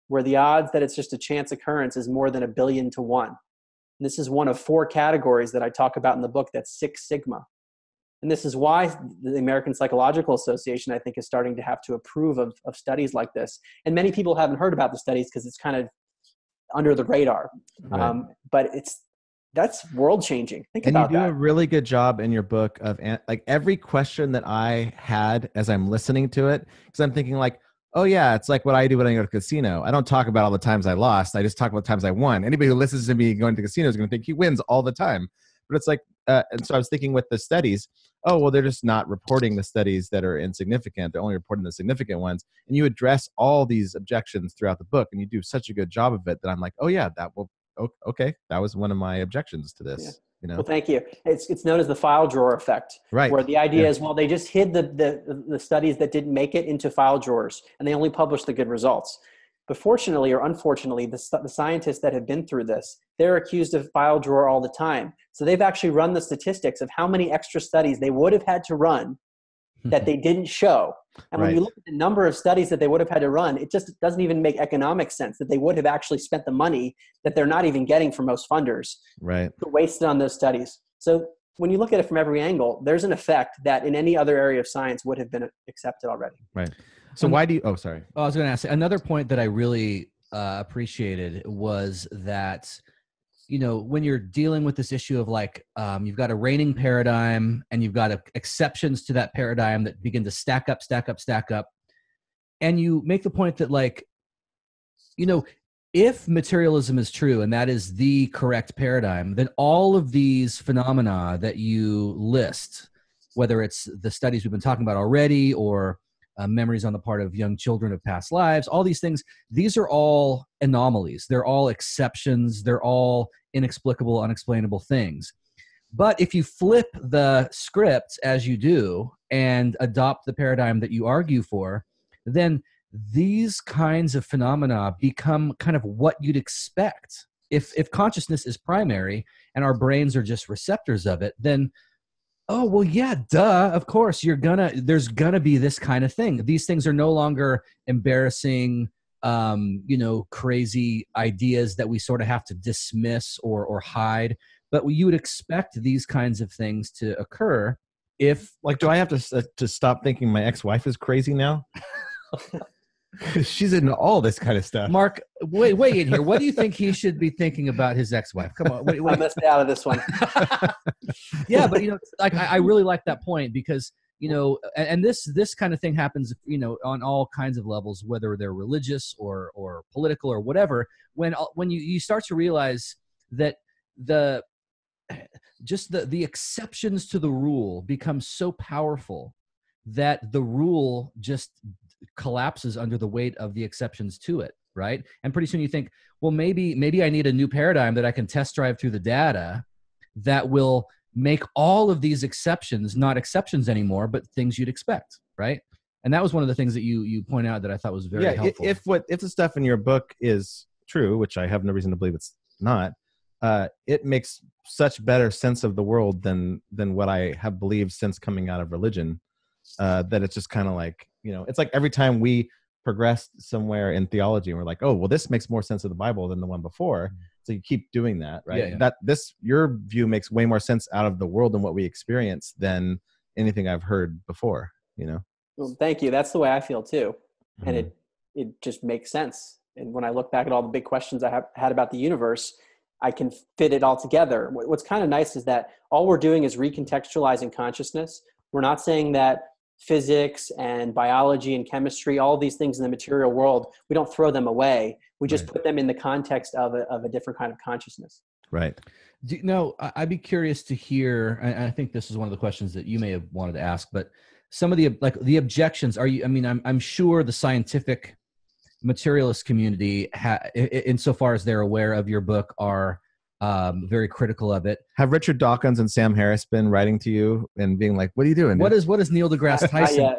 where the odds that it's just a chance occurrence is more than 1 billion to 1. And this is one of 4 categories that I talk about in the book that's 6 sigma. And this is why the American Psychological Association, I think, is starting to have to approve of studies like this. And many people haven't heard about the studies because it's kind of under the radar. Right. But that's world changing. Think and about that. You do a really good job in your book of like every question that I had as I'm listening to it, because I'm thinking like, oh yeah, it's like what I do when I go to the casino. I don't talk about all the times I lost. I just talk about the times I won. Anybody who listens to me going to the casino is going to think he wins all the time. But it's like, and so I was thinking with the studies, oh, well, they're just not reporting the studies that are insignificant. They're only reporting the significant ones. And you address all these objections throughout the book, and you do such a good job of it that I'm like, oh yeah, that will, okay. That was one of my objections to this. Yeah. Well, thank you. It's known as the file drawer effect, right? Where the idea is, well, they just hid the studies that didn't make it into file drawers, and they only published the good results. But fortunately or unfortunately, the scientists that have been through this, they're accused of file drawer all the time. So they've actually run the statistics of how many extra studies they would have had to run that they didn't show. And when you look at the number of studies that they would have had to run, it just doesn't even make economic sense that they would have actually spent the money that they're not even getting from most funders to waste it on those studies. So when you look at it from every angle, there's an effect that in any other area of science would have been accepted already. Right. So why do you, oh, sorry. I was going to ask, another point that I really appreciated was that, when you're dealing with this issue of like, you've got a reigning paradigm and you've got exceptions to that paradigm that begin to stack up. And you make the point that like, if materialism is true and that is the correct paradigm, then all of these phenomena that you list, whether it's the studies we've been talking about already or memories on the part of young children of past lives, all these things, these are all anomalies. They're all exceptions. They're all inexplicable, unexplainable things. But if you flip the script as you do and adopt the paradigm that you argue for, then these kinds of phenomena become kind of what you'd expect. If consciousness is primary and our brains are just receptors of it, then oh, well, yeah, duh. Of course, there's gonna be this kind of thing. These things are no longer embarrassing, crazy ideas that we sort of have to dismiss or hide. But you would expect these kinds of things to occur if, like, do I have to stop thinking my ex-wife is crazy now? She's into all this kind of stuff. Mark, wait in here. What do you think he should be thinking about his ex-wife? Come on. I missed out of this one. Yeah, but like I really like that point because and this kind of thing happens on all kinds of levels, whether they're religious or political or whatever. When you start to realize that the exceptions to the rule become so powerful that the rule just collapses under the weight of the exceptions to it, right? And pretty soon you think, well, maybe I need a new paradigm that I can test drive through the data that will make all of these exceptions not exceptions anymore, but things you'd expect, right? And that was one of the things that you point out that I thought was very helpful. If the stuff in your book is true, which I have no reason to believe it's not, it makes such better sense of the world than what I have believed since coming out of religion. That it's just kind of like, it's like every time we progress somewhere in theology and we're like, oh, well, this makes more sense of the Bible than the one before. So you keep doing that, right? Yeah. Your view makes way more sense out of the world and what we experience than anything I've heard before, Well, thank you. That's the way I feel too. And it just makes sense. And when I look back at all the big questions I have had about the universe, I can fit it all together. What's kind of nice is that all we're doing is recontextualizing consciousness. We're not saying that physics and biology and chemistry, all these things in the material world, we don't throw them away. We just put them in the context of a different kind of consciousness. Right. I'd be curious to hear, and I think this is one of the questions that you may have wanted to ask, but some of the objections, I'm sure the scientific materialist community, insofar as they're aware of your book, are very critical of it. Have Richard Dawkins and Sam Harris been writing to you and being like, what are you doing? What is Neil deGrasse Tyson?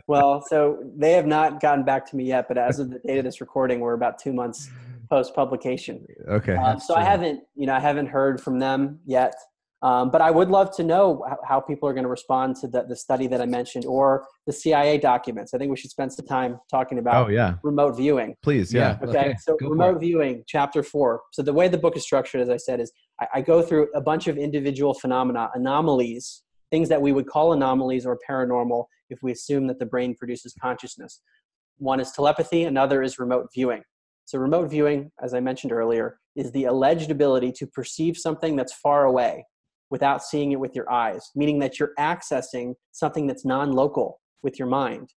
Well, so they have not gotten back to me yet, but as of the date of this recording, we're about 2 months post publication. Okay. So I haven't heard from them yet. But I would love to know how people are going to respond to the study that I mentioned or the CIA documents. I think we should spend some time talking about remote viewing. Please, yeah. Okay, so remote viewing, chapter 4. So the way the book is structured, as I said, is I go through a bunch of individual phenomena, anomalies, things that we would call anomalies or paranormal if we assume that the brain produces consciousness. One is telepathy, another is remote viewing. So remote viewing, as I mentioned earlier, is the alleged ability to perceive something that's far away without seeing it with your eyes, meaning that you're accessing something that's non-local with your mind.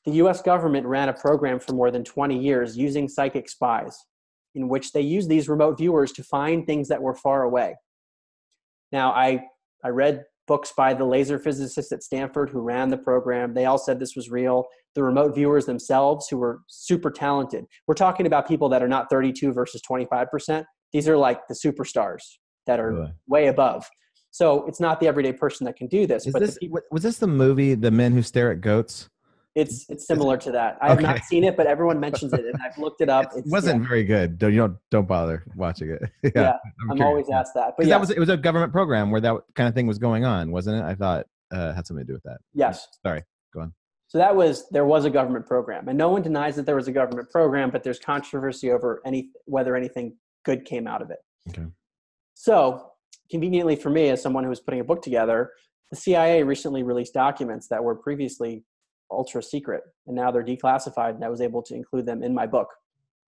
The US government ran a program for more than 20 years using psychic spies, in which they used these remote viewers to find things that were far away. Now, I read books by the laser physicists at Stanford who ran the program. They all said this was real. The remote viewers themselves, who were super talented. We're talking about people that are not 32 versus 25%. These are like the superstars that are way above. So it's not the everyday person that can do this. Was this the movie, The Men Who Stare at Goats? It's similar to that. I have not seen it, but everyone mentions it, and I've looked it up. It wasn't very good. Don't bother watching it. I'm always asked that. But it was a government program where that kind of thing was going on, wasn't it? I thought it had something to do with that. Yes. Sorry, go on. So there was a government program, and no one denies that there was a government program, but there's controversy over whether anything good came out of it. Okay. So conveniently for me, as someone who was putting a book together, the CIA recently released documents that were previously ultra secret, and now they're declassified, and I was able to include them in my book.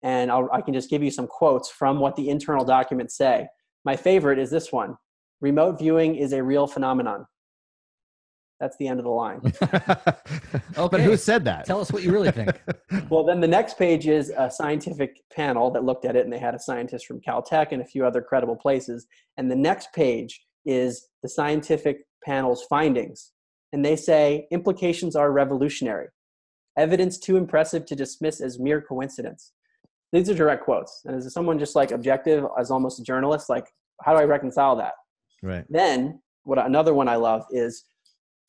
And I can just give you some quotes from what the internal documents say. My favorite is this one: remote viewing is a real phenomenon. That's the end of the line. Okay. But who said that? Tell us what you really think. Well, then the next page is a scientific panel that looked at it, and they had a scientist from Caltech and a few other credible places. And the next page is the scientific panel's findings. And they say implications are revolutionary. Evidence too impressive to dismiss as mere coincidence. These are direct quotes. And as someone just like objective, as almost a journalist, like, how do I reconcile that? Right. Then another one I love is,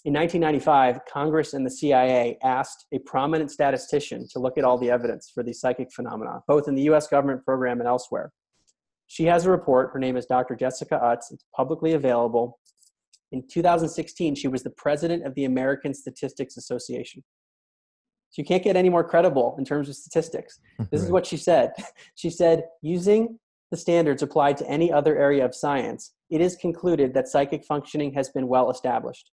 in 1995, Congress and the CIA asked a prominent statistician to look at all the evidence for these psychic phenomena, both in the US government program and elsewhere. She has a report. Her name is Dr. Jessica Utz. It's publicly available. In 2016, she was the president of the American Statistics Association. So you can't get any more credible in terms of statistics. This is what she said. She said, using the standards applied to any other area of science, it is concluded that psychic functioning has been well established.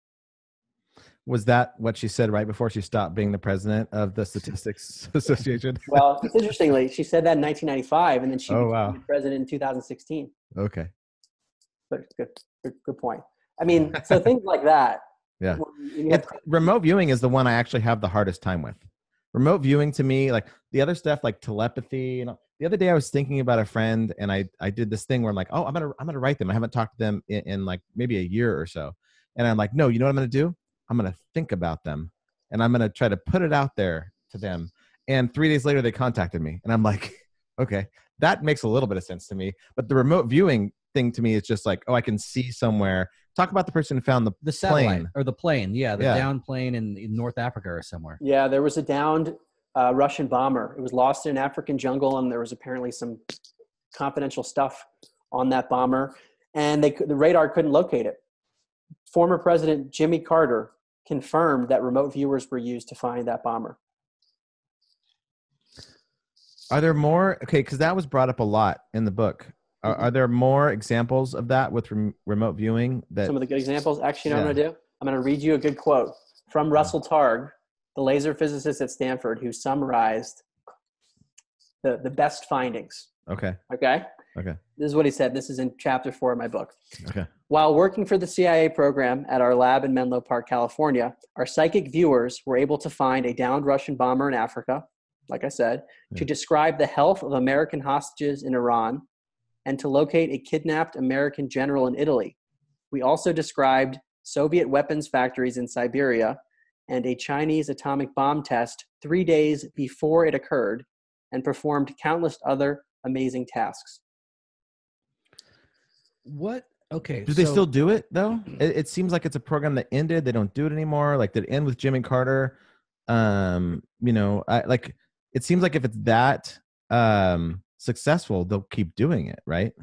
Was that what she said right before she stopped being the president of the Statistics Association? Well, it's interestingly, she said that in 1995, and then she became the president in 2016. Okay. But good point. I mean, so things like that. Yeah. Remote viewing is the one I actually have the hardest time with. Remote viewing to me, like the other stuff, like telepathy. The other day I was thinking about a friend, and I did this thing where I'm like, oh, I'm gonna write them. I haven't talked to them in like maybe a year or so, and I'm like, no, you know what I'm gonna do? I'm going to think about them and I'm going to try to put it out there to them. And 3 days later, they contacted me, and I'm like, okay, that makes a little bit of sense to me. But the remote viewing thing to me is just like, oh, I can see somewhere. Talk about the person who found the satellite plane. or the plane. Yeah, the downed plane in North Africa or somewhere. Yeah, there was a downed Russian bomber. It was lost in an African jungle, and there was apparently some confidential stuff on that bomber, and the radar couldn't locate it. Former President Jimmy Carter confirmed that remote viewers were used to find that bomber. Are there more? Okay, because that was brought up a lot in the book. Are there more examples of that with remote viewing? Some of the good examples? Actually, you know what I'm going to do? I'm going to read you a good quote from Russell Targ, the laser physicist at Stanford, who summarized the best findings. Okay. This is what he said. This is in chapter 4 of my book. Okay. While working for the CIA program at our lab in Menlo Park, California, our psychic viewers were able to find a downed Russian bomber in Africa, like I said, to describe the health of American hostages in Iran, and to locate a kidnapped American general in Italy. We also described Soviet weapons factories in Siberia and a Chinese atomic bomb test 3 days before it occurred, and performed countless other amazing tasks. What? Okay. Do they still do it though? It seems like it's a program that ended. They don't do it anymore. Like, did it end with Jimmy Carter? It seems like if it's that successful, they'll keep doing it, right?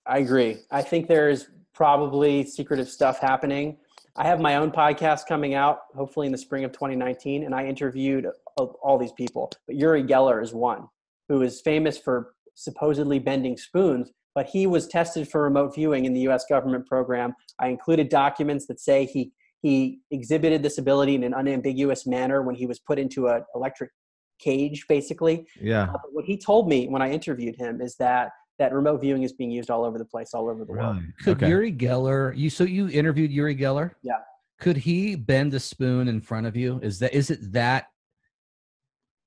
I agree. I think there's probably secretive stuff happening. I have my own podcast coming out, hopefully in the spring of 2019, and I interviewed all these people. But Uri Geller is one who is famous for supposedly bending spoons, but he was tested for remote viewing in the U.S. government program. I included documents that say he exhibited this ability in an unambiguous manner when he was put into an electric cage, basically. Yeah. What he told me when I interviewed him is that remote viewing is being used all over the place, all over the world. Could Uri Geller, you interviewed Uri Geller? Yeah. Could he bend a spoon in front of you? Is it that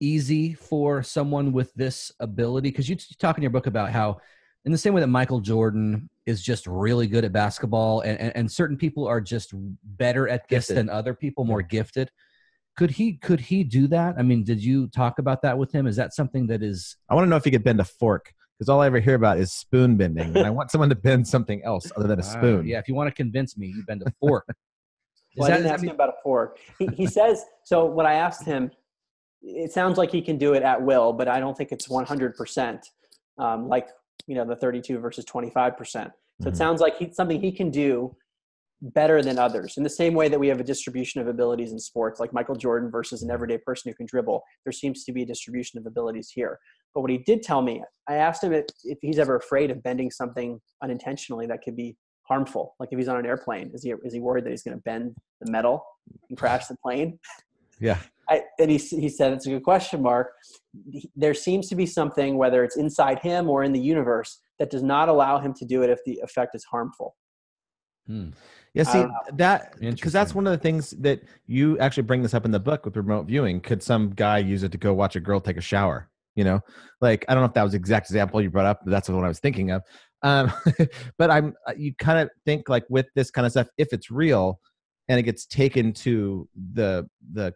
easy for someone with this ability? Because you talk in your book about how, in the same way that Michael Jordan is just really good at basketball, and certain people are just better at this than other people, more gifted. Could he do that? I mean, did you talk about that with him? Is that something that is... I want to know if he could bend a fork, because all I ever hear about is spoon bending. And I want someone to bend something else other than a spoon. Yeah, if you want to convince me, you bend a fork. Well, I didn't ask him about a fork. He says, so when I asked him, it sounds like he can do it at will, but I don't think it's 100%, like, the 32 versus 25%. So it sounds like something he can do better than others. In the same way that we have a distribution of abilities in sports, like Michael Jordan versus an everyday person who can dribble, there seems to be a distribution of abilities here. But what he did tell me, I asked him if he's ever afraid of bending something unintentionally that could be harmful. Like if he's on an airplane, is he worried that he's going to bend the metal and crash the plane? Yeah. And he said, it's a good question, Mark. There seems to be something, whether it's inside him or in the universe, that does not allow him to do it if the effect is harmful. Yeah, see, because that's one of the things that you actually bring this up in the book with remote viewing. Could some guy use it to go watch a girl take a shower? Like, I don't know if that was the exact example you brought up, but that's what I was thinking of. But you kind of think, like, with this kind of stuff, if it's real and it gets taken to the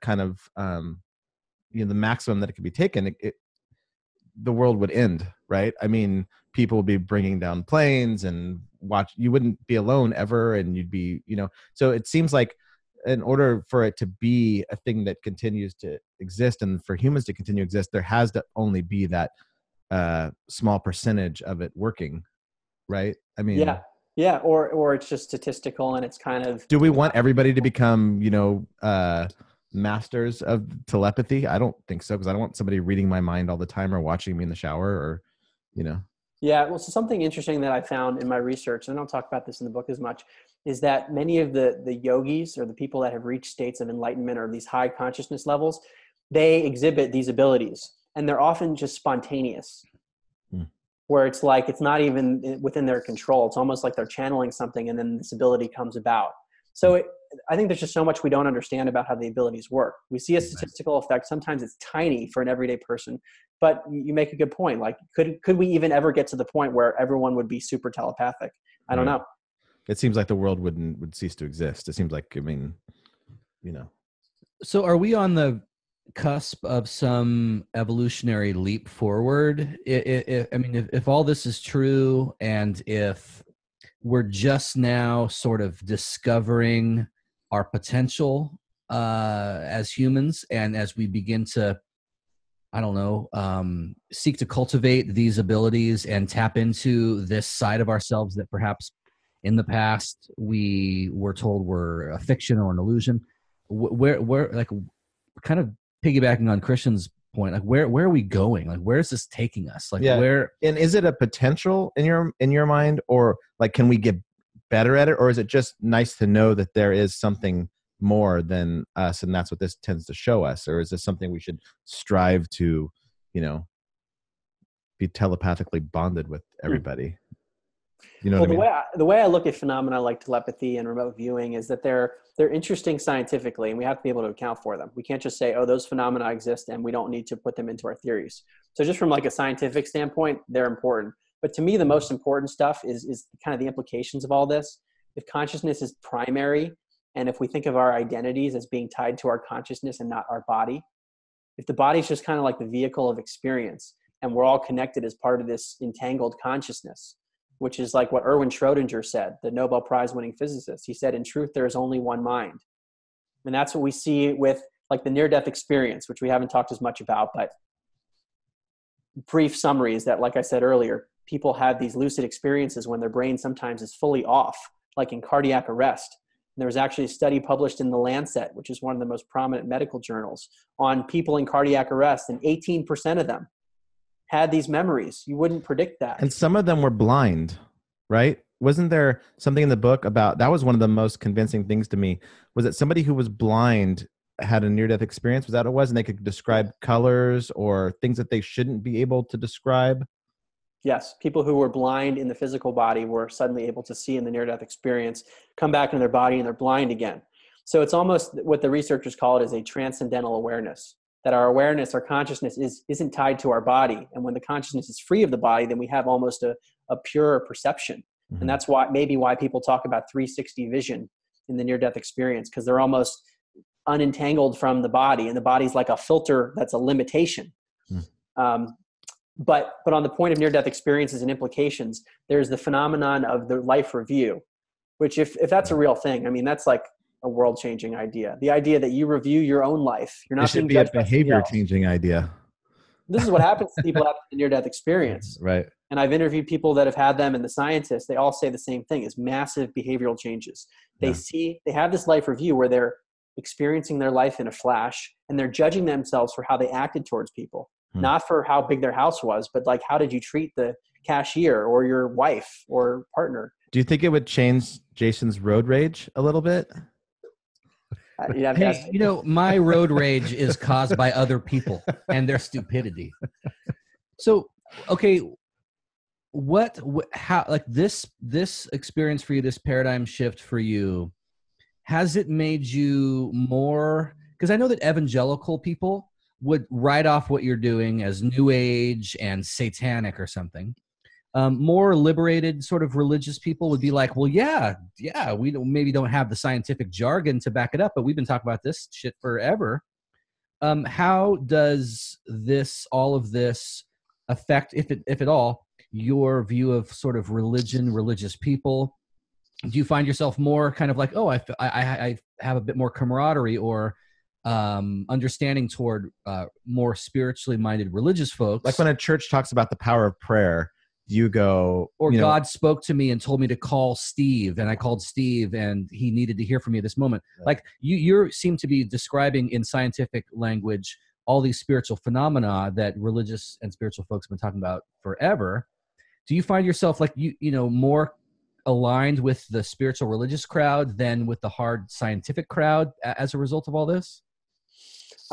kind of the maximum that it could be taken, the world would end, right? I mean, people would be bringing down planes and you wouldn't be alone ever, and you'd be, so it seems like in order for it to be a thing that continues to exist and for humans to continue to exist, there has to only be that small percentage of it working, right? I mean, yeah, or it's just statistical, and it's kind of... Do we want everybody to become, masters of telepathy? I don't think so, because I don't want somebody reading my mind all the time or watching me in the shower, or Yeah, well, so something interesting that I found in my research, and I don't talk about this in the book as much, is that many of the yogis, or the people that have reached states of enlightenment or these high consciousness levels, they exhibit these abilities, and they're often just spontaneous, where it's like it's not even within their control. It's almost like they're channeling something, and then this ability comes about. So I think there's just so much we don't understand about how the abilities work. We see a statistical effect. Sometimes it's tiny for an everyday person, but you make a good point. Like, could we even ever get to the point where everyone would be super telepathic? I don't know. It seems like the world would cease to exist. It seems like, So are we on the cusp of some evolutionary leap forward? I mean, if all this is true, and if we're just now sort of discovering our potential as humans, and as we begin to, I don't know, seek to cultivate these abilities and tap into this side of ourselves that perhaps in the past we were told were a fiction or an illusion, where like, kind of piggybacking on Christian's point, like where are we going? Like, where is this taking us? Like, Yeah. where? And is it a potential in your mind, or like, can we get better at it, or is it just nice to know that there is something more than us, and that's what this tends to show us? Or is this something we should strive to, be telepathically bonded with everybody? You know Well, what I mean? the way I look at phenomena like telepathy and remote viewing is that they're interesting scientifically, and we have to be able to account for them. We can't just say, oh, those phenomena exist and we don't need to put them into our theories. So just from like a scientific standpoint, they're important. But to me, the most important stuff is kind of the implications of all this. If consciousness is primary, and if we think of our identities as being tied to our consciousness and not our body, if the body's just kind of like the vehicle of experience, and we're all connected as part of this entangled consciousness, which is like what Erwin Schrödinger said, the Nobel Prize winning physicist. He said, in truth, there is only one mind. And that's what we see with like the near-death experience, which we haven't talked as much about, but brief summary is that, like I said earlier, people have these lucid experiences when their brain sometimes is fully off, like in cardiac arrest. And there was actually a study published in The Lancet, which is one of the most prominent medical journals, on people in cardiac arrest, and 18% of them had these memories. You wouldn't predict that. And some of them were blind, right? Wasn't there something in the book about that? Was one of the most convincing things to me, was that somebody who was blind had a near-death experience? Was that what it was? And they could describe colors or things that they shouldn't be able to describe? Yes, people who were blind in the physical body were suddenly able to see in the near-death experience, come back into their body, and they're blind again. So it's almost what the researchers call it is a transcendental awareness, that our awareness, our consciousness isn't tied to our body. And when the consciousness is free of the body, then we have almost a pure perception. Mm-hmm. And that's why people talk about 360 vision in the near-death experience, because they're almost unentangled from the body, and the body's like a filter that's a limitation. But on the point of near-death experiences and implications, there's the phenomenon of the life review, which if that's a real thing, I mean, that's like a world-changing idea. The idea that you review your own life. You're not being judged by somebody else. It should be a behavior-changing idea. This is what happens to people after the near-death experience. Right. And I've interviewed people that have had them, and the scientists, they all say the same thing, is massive behavioral changes. They have this life review where they're experiencing their life in a flash, and they're judging themselves for how they acted towards people. Not for how big their house was, but like, how did you treat the cashier or your wife or partner? Do you think it would change Jason's road rage a little bit? Hey, my road rage is caused by other people and their stupidity. So, okay, how, like this experience for you, this paradigm shift for you, has it made you more, because I know that evangelical people would write off what you're doing as new age and satanic or something. More liberated sort of religious people would be like, well, yeah, we maybe don't have the scientific jargon to back it up, but we've been talking about this shit forever. How does all of this affect, if at all, your view of sort of religion, religious people? Do you find yourself more kind of like, oh, I have a bit more camaraderie or understanding toward more spiritually minded religious folks? Like when a church talks about the power of prayer, you go, or God spoke to me and told me to call Steve, and I called Steve and he needed to hear from me at this moment. Yeah. Like you seem to be describing in scientific language all these spiritual phenomena that religious and spiritual folks have been talking about forever. Do you find yourself like more aligned with the spiritual religious crowd than with the hard scientific crowd as a result of all this?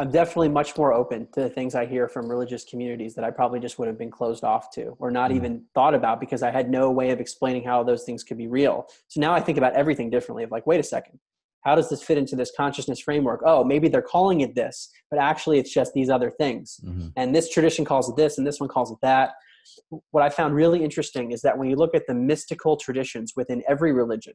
I'm definitely much more open to the things I hear from religious communities that I probably just would have been closed off to or not even thought about, because I had no way of explaining how those things could be real. So now I think about everything differently of like, wait a second, how does this fit into this consciousness framework? Oh, maybe they're calling it this, but actually it's just these other things. Mm-hmm. And this tradition calls it this and this one calls it that. What I found really interesting is that when you look at the mystical traditions within every religion,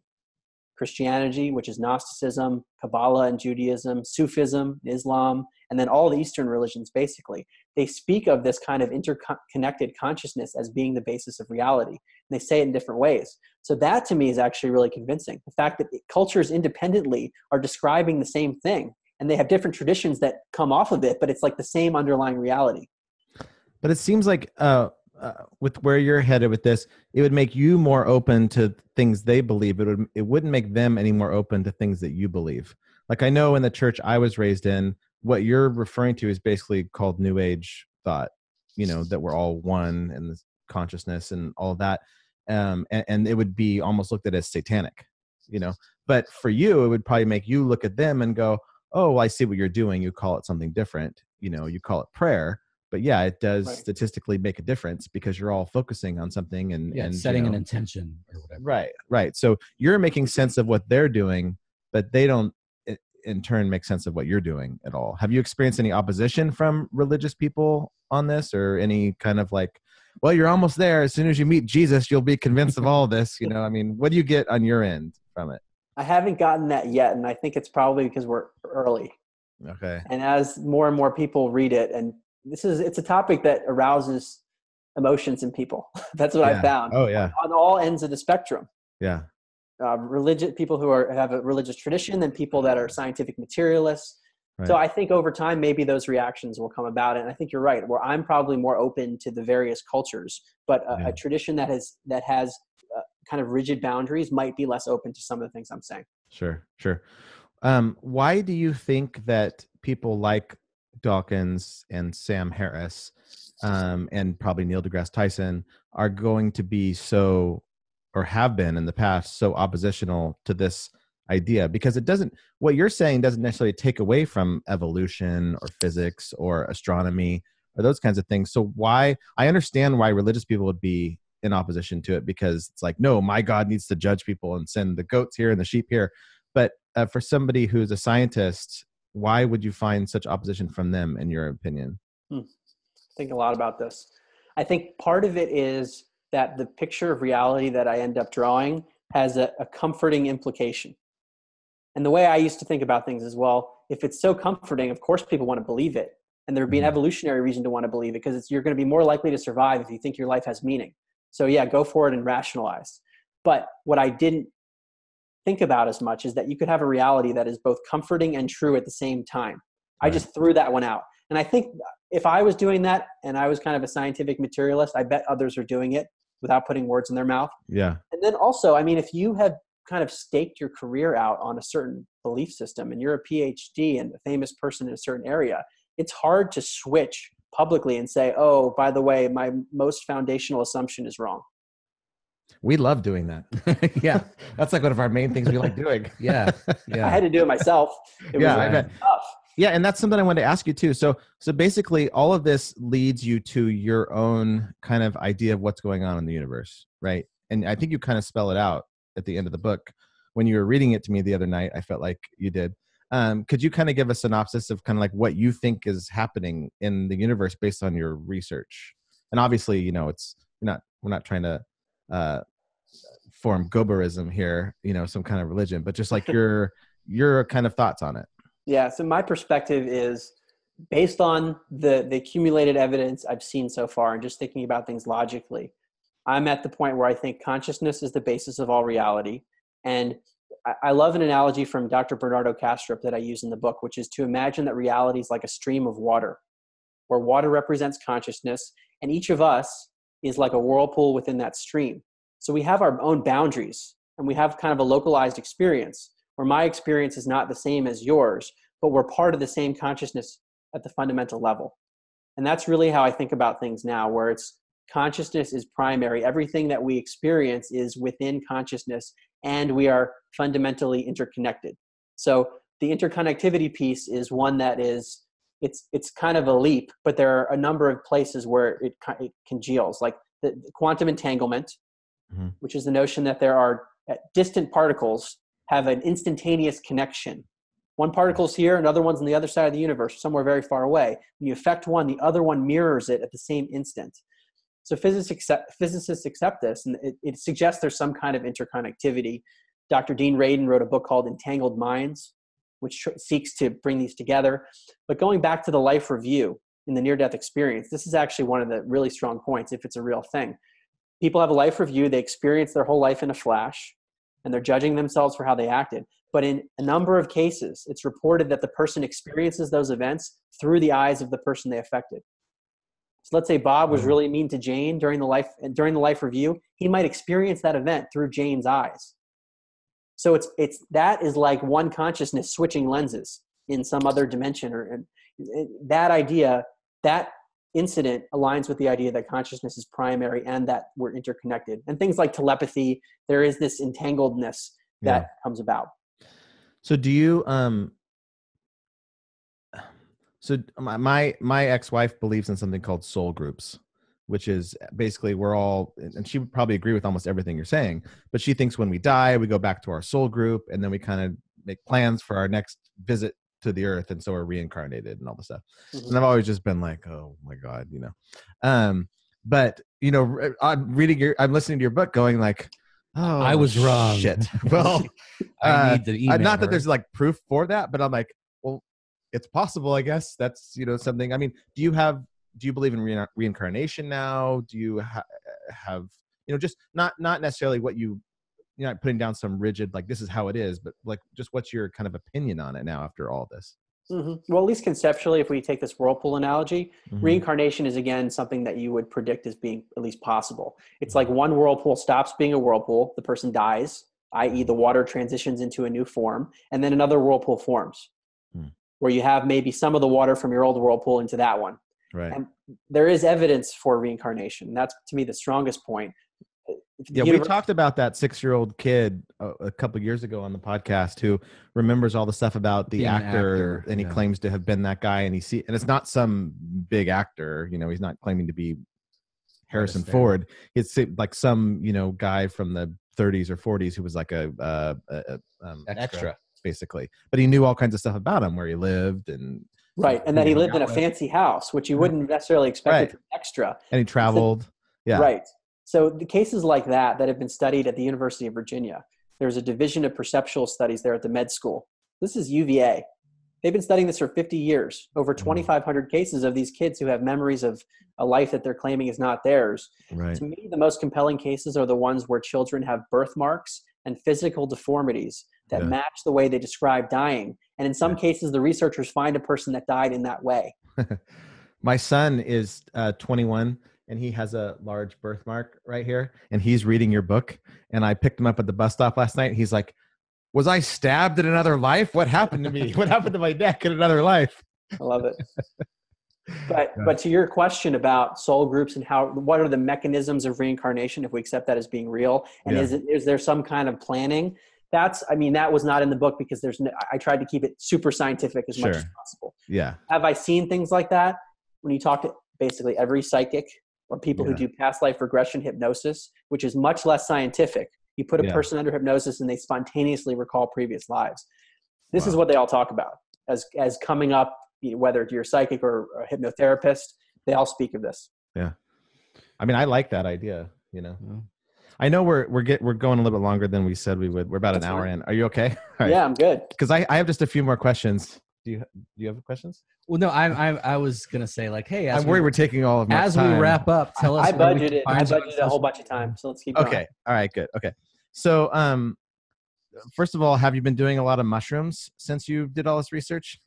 Christianity, which is Gnosticism, Kabbalah and Judaism, Sufism, Islam, and then all the Eastern religions, basically. They speak of this kind of interconnected consciousness as being the basis of reality. And they say it in different ways. So that to me is actually really convincing. The fact that cultures independently are describing the same thing, and they have different traditions that come off of it, but it's like the same underlying reality. But it seems like with where you're headed with this, it would make you more open to things they believe. It wouldn't make them any more open to things that you believe. Like I know in the church I was raised in, what you're referring to is basically called New Age thought, that we're all one in this consciousness and all that. And it would be almost looked at as satanic, but for you, it would probably make you look at them and go, oh, well, I see what you're doing. You call it something different, you call it prayer. But yeah, it does statistically make a difference because you're all focusing on something and setting an intention or whatever. Right. So you're making sense of what they're doing, but they don't in turn make sense of what you're doing at all. Have you experienced any opposition from religious people on this, or any kind of like, well, you're almost there. As soon as you meet Jesus, you'll be convinced of all this. What do you get on your end from it? I haven't gotten that yet. And I think it's probably because we're early. Okay. And as more and more people read it, and it's a topic that arouses emotions in people. That's what I found. Oh yeah. On all ends of the spectrum. Yeah. People who have a religious tradition, and people that are scientific materialists. Right. So I think over time, maybe those reactions will come about. And I think you're right, where I'm probably more open to the various cultures, but a tradition that has kind of rigid boundaries might be less open to some of the things I'm saying. Sure. Why do you think that people like Dawkins and Sam Harris and probably Neil deGrasse Tyson are going to be so, or have been in the past, so oppositional to this idea? Because what you're saying doesn't necessarily take away from evolution or physics or astronomy or those kinds of things. So I understand why religious people would be in opposition to it, because it's like, no, my God needs to judge people and send the goats here and the sheep here. But for somebody who's a scientist, why would you find such opposition from them, in your opinion? Think a lot about this. I think part of it is that the picture of reality that I end up drawing has a comforting implication. And the way I used to think about things as well, if it's so comforting, of course people want to believe it. And there would be an evolutionary reason to want to believe it, because you're going to be more likely to survive if you think your life has meaning. So yeah, go for it and rationalize. But what I didn't think about as much is that you could have a reality that is both comforting and true at the same time. I just threw that one out. And I think if I was doing that and I was kind of a scientific materialist, I bet others are doing it without putting words in their mouth. Yeah. And then also, if you have kind of staked your career out on a certain belief system and you're a PhD and a famous person in a certain area, it's hard to switch publicly and say, oh, by the way, my most foundational assumption is wrong. We love doing that. Yeah. That's like one of our main things we like doing. Yeah. I had to do it myself. It was tough. Yeah. And that's something I wanted to ask you too. So basically all of this leads you to your own kind of idea of what's going on in the universe, right? And I think you kind of spell it out at the end of the book. When you were reading it to me the other night, I felt like you did. Could you kind of give a synopsis of kind of like what you think is happening in the universe based on your research? And obviously, we're not trying to form Goberism here, some kind of religion, but just like your kind of thoughts on it. Yeah. So my perspective is based on the accumulated evidence I've seen so far, and just thinking about things logically. I'm at the point where I think consciousness is the basis of all reality. And I love an analogy from Dr. Bernardo Kastrup that I use in the book, which is to imagine that reality is like a stream of water, where water represents consciousness, and each of us is like a whirlpool within that stream. So we have our own boundaries, and we have kind of a localized experience, where my experience is not the same as yours, but we're part of the same consciousness at the fundamental level. And that's really how I think about things now, where it's consciousness is primary. Everything that we experience is within consciousness, and we are fundamentally interconnected. So the interconnectivity piece is one that is, it's kind of a leap, but there are a number of places where it congeals, like the quantum entanglement, which is the notion that there are distant particles have an instantaneous connection. One particle's here, another one's on the other side of the universe, somewhere very far away. When you affect one, the other one mirrors it at the same instant. So physicists accept this, and it suggests there's some kind of interconnectivity. Dr. Dean Radin wrote a book called Entangled Minds, which seeks to bring these together. But going back to the life review in the near-death experience, this is actually one of the really strong points, if it's a real thing. People have a life review. They experience their whole life in a flash, and they're judging themselves for how they acted. But in a number of cases, it's reported that the person experiences those events through the eyes of the person they affected. So let's say Bob was really mean to Jane during the life review. He might experience that event through Jane's eyes. So that is like one consciousness switching lenses in some other dimension, or that idea, that incident aligns with the idea that consciousness is primary and that we're interconnected. And things like telepathy, there is this entangledness that comes about. So do you so my ex-wife believes in something called soul groups, which is basically we're all, and she would probably agree with almost everything you're saying, but she thinks when we die, we go back to our soul group and then we kind of make plans for our next visit to the earth. And so we're reincarnated and all this stuff. Mm-hmm. And I've always just been like, oh my God, you know, but you know, I'm listening to your book going like, oh, I was wrong. Shit. Well, I need to email not that her. there's like proof for that, but I'm like, well, it's possible, I guess. That's, you know, something. I mean, do you believe in reincarnation now? Do you have, you know, just not necessarily what you're not putting down some rigid, like this is how it is, but like just what's your kind of opinion on it now after all this? Mm-hmm. Well, at least conceptually, if we take this whirlpool analogy, reincarnation is again something that you would predict as being at least possible. It's like one whirlpool stops being a whirlpool, the person dies, i.e. the water transitions into a new form, and then another whirlpool forms where you have maybe some of the water from your old whirlpool into that one. Right. And there is evidence for reincarnation. That's to me the strongest point. Yeah, we talked about that 6-year-old kid a couple of years ago on the podcast who remembers all the stuff about the actor, and he claims to have been that guy, and and it's not some big actor, you know, he's not claiming to be Harrison Ford. It's like some, you know, guy from the 30s or 40s who was like a extra basically, but he knew all kinds of stuff about him, where he lived and and that he lived in a fancy house, which you wouldn't necessarily expect from extra, and he traveled. So the cases like that have been studied at the University of Virginia. There's a division of perceptual studies there at the med school. This is UVA. They've been studying this for 50 years, over 2,500 cases of these kids who have memories of a life that they're claiming is not theirs. Right. To me, the most compelling cases are the ones where children have birthmarks and physical deformities that match the way they describe dying. And in some cases, the researchers find a person that died in that way. My son is 21. And he has a large birthmark right here, and he's reading your book. And I picked him up at the bus stop last night. He's like, was I stabbed in another life? What happened to me? What happened to my neck in another life? I love it. But to your question about soul groups and what are the mechanisms of reincarnation, if we accept that as being real, and is there some kind of planning? That was not in the book because I tried to keep it super scientific as much as possible. Yeah. Have I seen things like that? When you talk to basically every psychic, or people who do past life regression hypnosis, which is much less scientific. You put a person under hypnosis and they spontaneously recall previous lives. This is what they all talk about as coming up, whether you're a psychic or a hypnotherapist, they all speak of this. Yeah. I mean, I like that idea, you know. I know we're going a little bit longer than we said we would. We're about an hour in. Are you okay? All right. Yeah, I'm good. Because I have just a few more questions. Do you have questions? Well, no, I was gonna say like, hey, I'm worried we're taking all of my time. We wrap up. Tell us. I budgeted a whole bunch of time, so let's keep going. Okay. All right. Good. Okay. So, first of all, have you been doing a lot of mushrooms since you did all this research?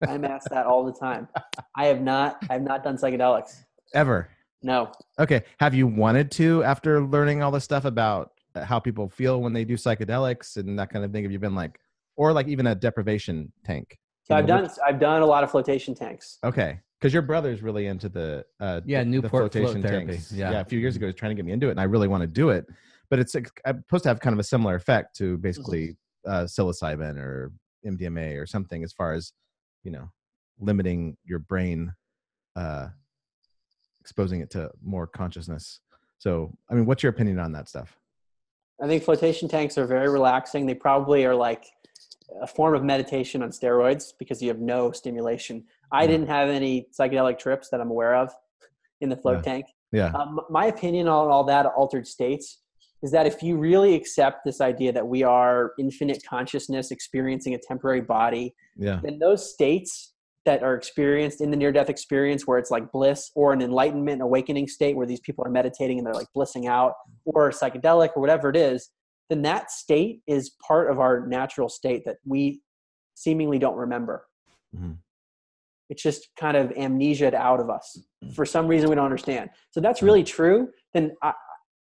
I'm asked that all the time. I've not done psychedelics ever. No. Okay. Have you wanted to after learning all this stuff about how people feel when they do psychedelics and that kind of thing? Have you been like, or like even a deprivation tank? So I've done a lot of flotation tanks. Okay, because your brother's really into the Newport flotation float therapy. tanks. Yeah, a few years ago, he was trying to get me into it, and I really want to do it. But it's supposed to have kind of a similar effect to basically psilocybin or MDMA or something, as far as, you know, limiting your brain, exposing it to more consciousness. So, I mean, what's your opinion on that stuff? I think flotation tanks are very relaxing. They probably are like a form of meditation on steroids because you have no stimulation. I didn't have any psychedelic trips that I'm aware of in the float tank. Yeah. My opinion on all that altered states, is that if you really accept this idea that we are infinite consciousness experiencing a temporary body, then those states that are experienced in the near-death experience, where it's like bliss or an enlightenment, awakening state where these people are meditating and they're like blissing out, or psychedelic or whatever it is, then that state is part of our natural state that we seemingly don't remember. Mm-hmm. It's just kind of amnesia'd out of us. For some reason we don't understand. So that's really true, then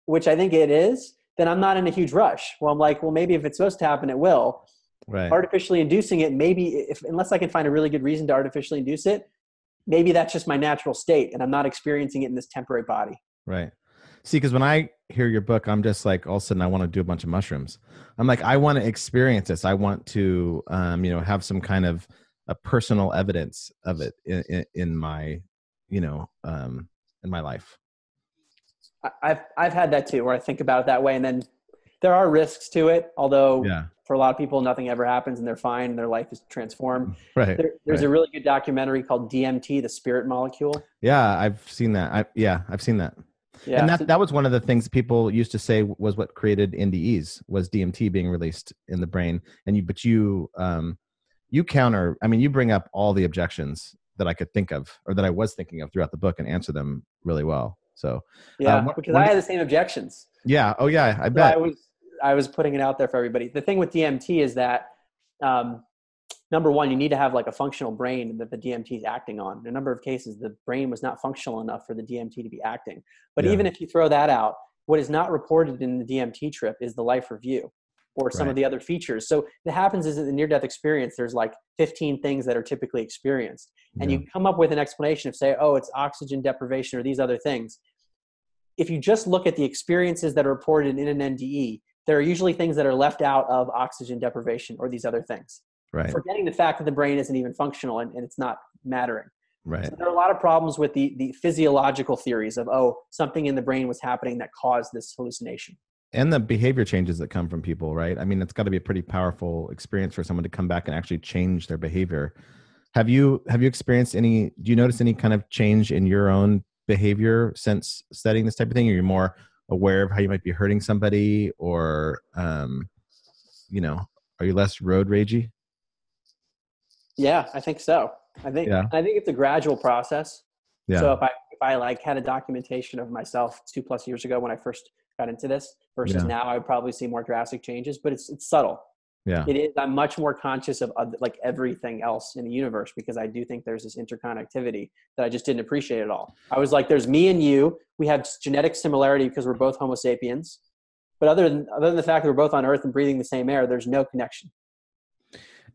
which I think it is, then I'm not in a huge rush. Well, I'm like, well, maybe if it's supposed to happen, it will. Right. Artificially inducing it, maybe unless I can find a really good reason to artificially induce it, maybe that's just my natural state and I'm not experiencing it in this temporary body. Right. See, because when I hear your book, I'm just like, all of a sudden I want to do a bunch of mushrooms. I'm like, I want to experience this. I want to, have some kind of a personal evidence of it in my, in my life. I've had that too, where I think about it that way. And then there are risks to it, although for a lot of people, nothing ever happens and they're fine and their life is transformed. Right. There's a really good documentary called DMT, the spirit molecule. Yeah, I've seen that. I've seen that. Yeah. And that was one of the things people used to say was what created NDEs, was DMT being released in the brain. And you counter, you bring up all the objections that I could think of, or that I was thinking of throughout the book, and answer them really well. So because I had the same objections. Yeah. Oh yeah. I bet. I was putting it out there for everybody. The thing with DMT is that, number one, you need to have like a functional brain that the DMT is acting on. In a number of cases, the brain was not functional enough for the DMT to be acting. But even if you throw that out, what is not reported in the DMT trip is the life review or some of the other features. So what happens is in the near-death experience, there's like 15 things that are typically experienced. And you come up with an explanation of, say, oh, it's oxygen deprivation or these other things. If you just look at the experiences that are reported in an NDE, there are usually things that are left out of oxygen deprivation or these other things. Right. Forgetting the fact that the brain isn't even functional and it's not mattering. Right. So there are a lot of problems with the physiological theories of, something in the brain was happening that caused this hallucination. And the behavior changes that come from people, right? It's got to be a pretty powerful experience for someone to come back and actually change their behavior. Have you experienced do you notice any kind of change in your own behavior since studying this type of thing? Are you more aware of how you might be hurting somebody, or, are you less road ragey? Yeah, I think so. I think it's a gradual process. Yeah. So if I like had a documentation of myself 2+ years ago when I first got into this versus now, I would probably see more drastic changes, but it's subtle. Yeah. It is. I'm much more conscious of like everything else in the universe, because I do think there's this interconnectivity that I just didn't appreciate at all. I was like, there's me and you. We have genetic similarity because we're both Homo sapiens. But other than the fact that we're both on Earth and breathing the same air, there's no connection.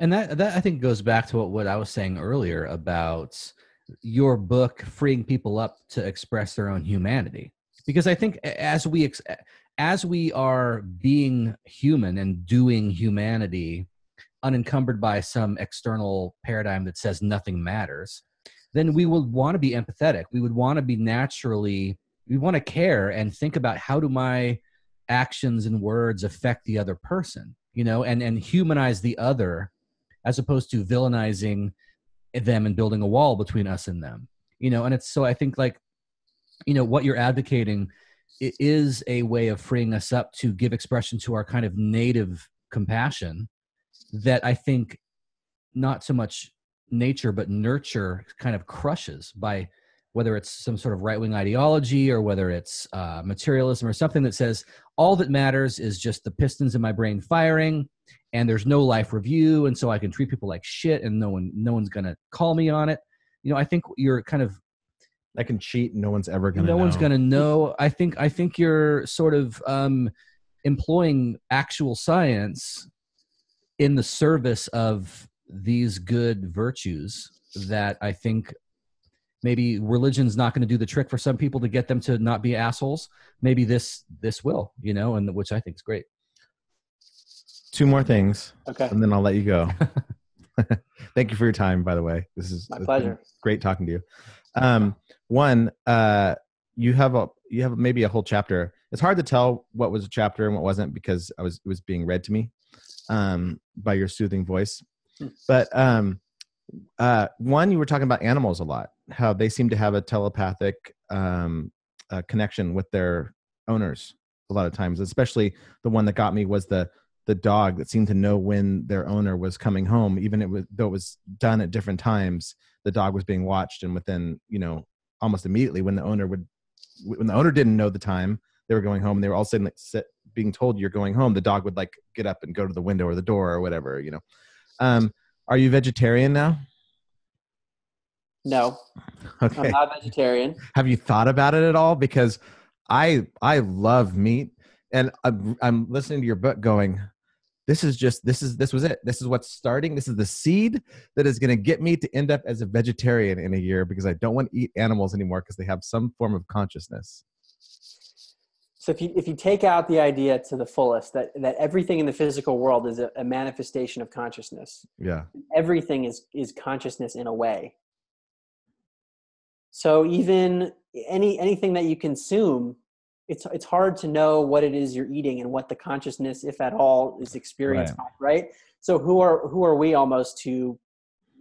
And that I think goes back to what I was saying earlier about your book freeing people up to express their own humanity. Because I think as we are being human and doing humanity unencumbered by some external paradigm that says nothing matters, then we would want to be empathetic. We would want to be we want to care and think about, how do my actions and words affect the other person, and humanize the other, as opposed to villainizing them and building a wall between us and them, and it's, so I think what you're advocating is a way of freeing us up to give expression to our kind of native compassion that I think not so much nature but nurture kind of crushes, by whether it's some sort of right-wing ideology or whether it's materialism or something that says all that matters is just the pistons in my brain firing and there's no life review, and so I can treat people like shit and no one's going to call me on it. I think you're kind of, I can cheat. No one's ever going to know. No one's going to know. I think you're sort of employing actual science in the service of these good virtues that I think maybe religion's not going to do the trick for some people to get them to not be assholes. Maybe this will, and which I think is great. 2 more things. Okay. And then I'll let you go. Thank you for your time, by the way. This is my pleasure. Great talking to you. One, you have maybe a whole chapter. It's hard to tell what was a chapter and what wasn't, because it was being read to me by your soothing voice. But one, you were talking about animals a lot, how they seem to have a telepathic connection with their owners. a lot of times, especially the one that got me was the dog that seemed to know when their owner was coming home, though it was done at different times, the dog was being watched. And within, almost immediately when the owner didn't know the time they were going home and they were all suddenly being told you're going home, the dog would like get up and go to the window or the door or whatever, Are you vegetarian now? No, Okay. I'm not vegetarian. Have you thought about it at all? Because I love meat, and I'm listening to your book going, this was it. This is what's starting. This is the seed that is going to get me to end up as a vegetarian in a year, because I don't want to eat animals anymore because they have some form of consciousness. So if you take out the idea to the fullest, that everything in the physical world is a manifestation of consciousness. Yeah. Everything is consciousness in a way. So even anything that you consume, it's hard to know what it is you're eating and what the consciousness, if at all, is experienced by, right? So who are we almost to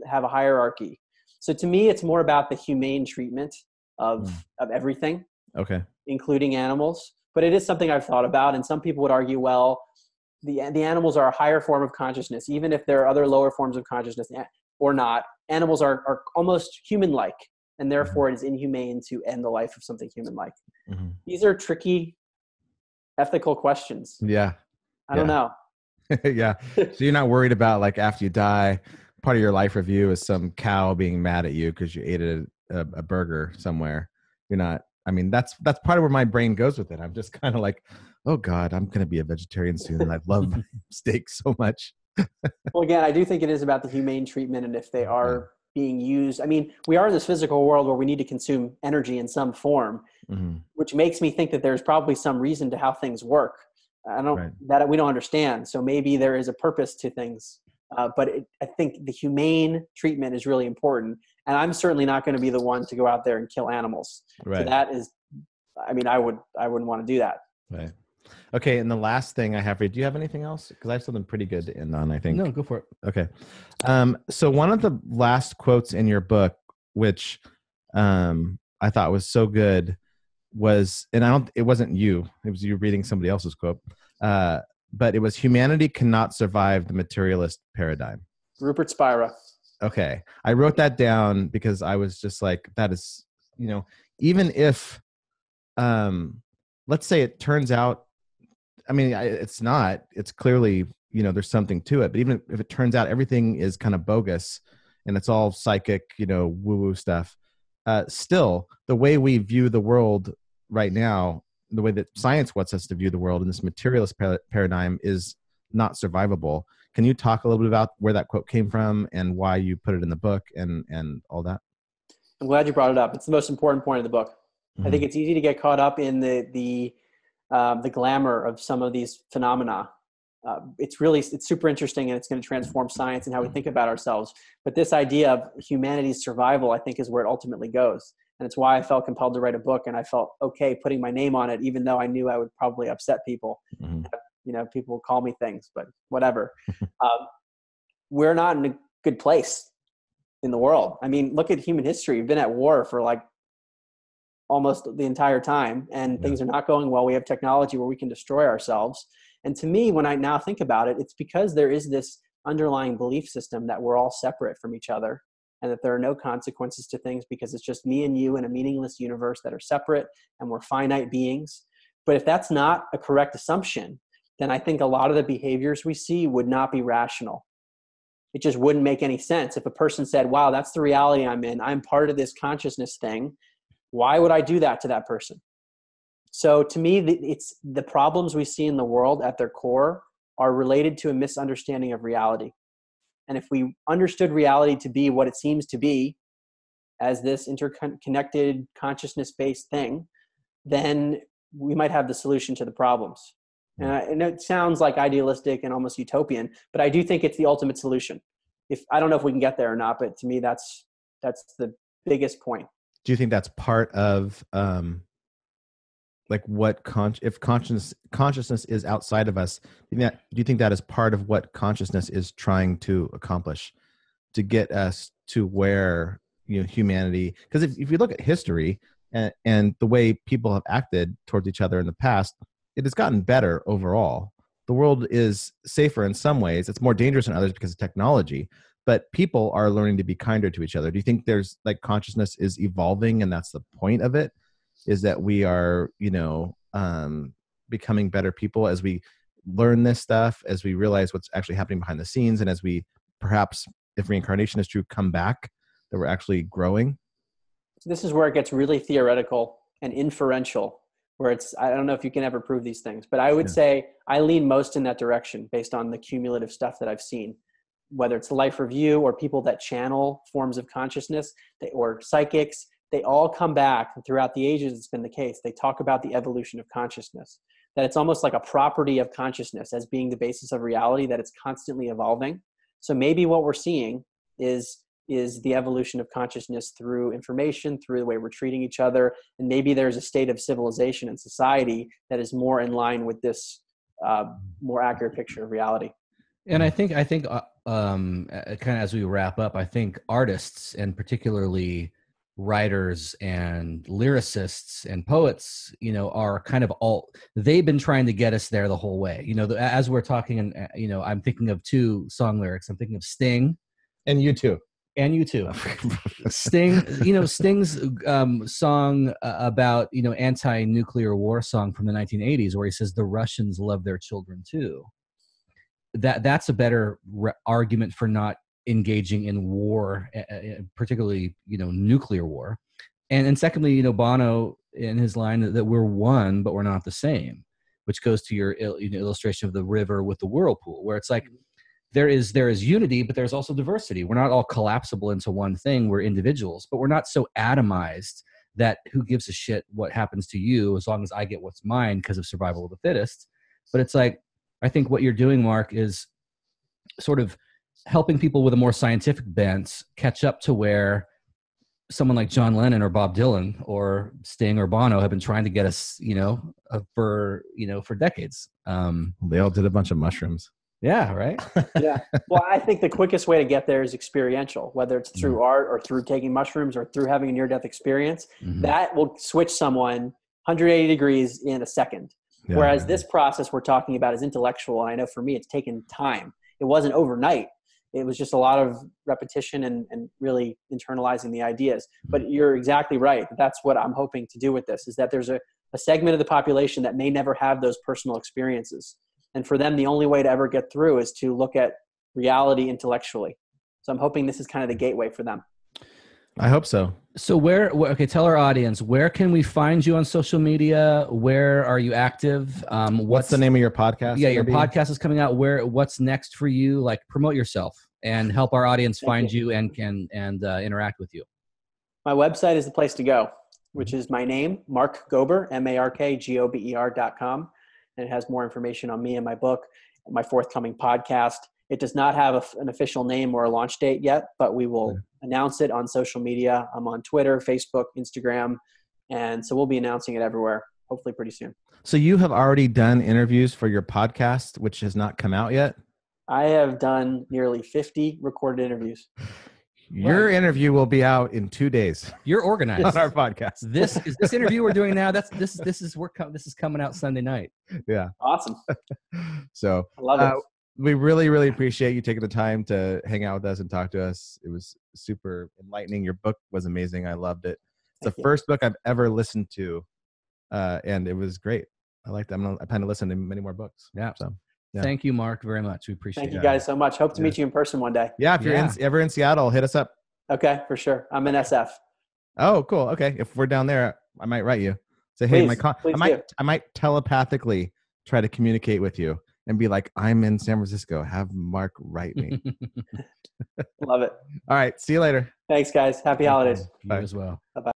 have a hierarchy? So to me, it's more about the humane treatment of everything, okay, including animals. But it is something I've thought about, and some people would argue, well, the animals are a higher form of consciousness, even if there are other lower forms of consciousness or not. Animals are almost human-like, and therefore it is inhumane to end the life of something human-like. Mm-hmm. These are tricky ethical questions. Yeah. I don't know. Yeah. So you're not worried about, like, after you die, part of your life review is some cow being mad at you because you ate a burger somewhere. You're not. I mean, that's part of where my brain goes with it. I'm just kind of like, oh God, I'm going to be a vegetarian soon, and I love steak so much. Well, again, I do think it is about the humane treatment, and if they are being used. I mean, we are in this physical world where we need to consume energy in some form, which makes me think that there's probably some reason to how things work. That we don't understand. So maybe there is a purpose to things. But I think the humane treatment is really important. And I'm certainly not going to be the one to go out there and kill animals. Right. So that is, I mean, I wouldn't want to do that. Right. Okay. And the last thing I have for you, do you have anything else? Because I have something pretty good to end on, I think. No, go for it. Okay. So one of the last quotes in your book, which I thought was so good, was, and it wasn't you, it was you reading somebody else's quote, but it was, humanity cannot survive the materialist paradigm. Rupert Spira. Okay. I wrote that down because I was just like, that is, even if, let's say it turns out, I mean, it's clearly, there's something to it, but even if it turns out everything is kind of bogus and it's all psychic, woo-woo stuff, still the way we view the world right now, the way that science wants us to view the world in this materialist paradigm is not survivable. Can you talk a little bit about where that quote came from and why you put it in the book and all that? I'm glad you brought it up. It's the most important point of the book. I think it's easy to get caught up in the glamour of some of these phenomena. It's super interesting, and it's going to transform science and how we think about ourselves. But this idea of humanity's survival, I think, is where it ultimately goes. And it's why I felt compelled to write a book, and I felt okay putting my name on it, even though I knew I would probably upset people. People will call me things, but whatever. We're not in a good place in the world. I mean, look at human history. We've been at war for like almost the entire time, and things are not going well. We have technology where we can destroy ourselves. And to me, when I now think about it, it's because there is this underlying belief system that we're all separate from each other, and that there are no consequences to things because it's just me and you in a meaningless universe that are separate, and we're finite beings. But if that's not a correct assumption, then I think a lot of the behaviors we see would not be rational. It just wouldn't make any sense. If a person said, wow, that's the reality I'm in, I'm part of this consciousness thing, why would I do that to that person? So to me, it's the problems we see in the world at their core are related to a misunderstanding of reality. And if we understood reality to be what it seems to be, as this interconnected consciousness-based thing, then we might have the solution to the problems. And it sounds like idealistic and almost utopian, but I do think it's the ultimate solution. I don't know if we can get there or not, but to me, that's the biggest point. Do you think that's part of if consciousness is outside of us? Do you think that is part of what consciousness is trying to accomplish, to get us to where humanity? Because if you look at history and the way people have acted towards each other in the past, it has gotten better overall. The world is safer in some ways. It's more dangerous in others because of technology, but people are learning to be kinder to each other. Do you think there's like consciousness is evolving, and that's the point of it, is that we are, becoming better people as we learn this stuff, as we realize what's actually happening behind the scenes, and as we perhaps, if reincarnation is true, come back, that we're actually growing? This is where it gets really theoretical and inferential, where I don't know if you can ever prove these things, but I would say I lean most in that direction based on the cumulative stuff that I've seen, whether it's the life review or people that channel forms of consciousness, or psychics. They all come back, and throughout the ages it's been the case. They talk about the evolution of consciousness, that it's almost like a property of consciousness as being the basis of reality, that it's constantly evolving. So maybe what we're seeing is the evolution of consciousness through information, through the way we're treating each other. And maybe there's a state of civilization and society that is more in line with this more accurate picture of reality. And I think kind of as we wrap up, I think artists, and particularly writers and lyricists and poets, are kind of they've been trying to get us there the whole way. As we're talking, and I'm thinking of two song lyrics. I'm thinking of Sting, And you too. Sting's song about anti-nuclear war song from the 1980s, where he says the Russians love their children too. That's a better argument for not engaging in war, particularly nuclear war. And secondly, Bono in his line that we're one but we're not the same, which goes to your illustration of the river with the whirlpool, where it's like there is unity, but there's also diversity. We're not all collapsible into one thing. We're individuals, but we're not so atomized that who gives a shit what happens to you as long as I get what's mine because of survival of the fittest. But it's like, I think what you're doing, Mark, is sort of helping people with a more scientific bent catch up to where someone like John Lennon or Bob Dylan or Sting or Bono have been trying to get us, for decades. They all did a bunch of mushrooms. Yeah, right? Yeah. Well, I think the quickest way to get there is experiential, whether it's through art or through taking mushrooms or through having a near-death experience. Mm-hmm. That will switch someone 180 degrees in a second. Yeah, whereas this process we're talking about is intellectual. And I know for me, it's taken time. It wasn't overnight. It was just a lot of repetition and really internalizing the ideas. But you're exactly right. That's what I'm hoping to do with this, is that there's a segment of the population that may never have those personal experiences. And for them, the only way to ever get through is to look at reality intellectually. So I'm hoping this is kind of the gateway for them. I hope so. So tell our audience, where can we find you on social media? Where are you active? What's the name of your podcast? Yeah, your podcast is coming out. What's next for you? Like, promote yourself and help our audience find you and interact with you. My website is the place to go, which is my name, Mark Gober, MarkGober.com. And it has more information on me and my book and my forthcoming podcast. It does not have an official name or a launch date yet, but we will announce it on social media. I'm on Twitter, Facebook, Instagram, and so we'll be announcing it everywhere, hopefully pretty soon. So you have already done interviews for your podcast, which has not come out yet? I have done nearly 50 recorded interviews. Your interview will be out in 2 days. You're organized on our podcast. This interview we're doing now. This is coming out Sunday night. Yeah, awesome. So I love it. We really, really appreciate you taking the time to hang out with us and talk to us. It was super enlightening. Your book was amazing. I loved it. It's the first book I've ever listened to, and it was great. I liked it. I plan to listen to many more books. Yeah. So. Yeah. Thank you, Mark, very much. We appreciate it. Thank you guys so much. Hope to meet you in person one day. Yeah, if you're ever in Seattle, hit us up. Okay, for sure. I'm in SF. Oh, cool. Okay, if we're down there, I might write you. Say, hey, I might telepathically try to communicate with you and be like, I'm in San Francisco. Have Mark write me. Love it. All right. See you later. Thanks, guys. Happy holidays. You as well. Bye-bye.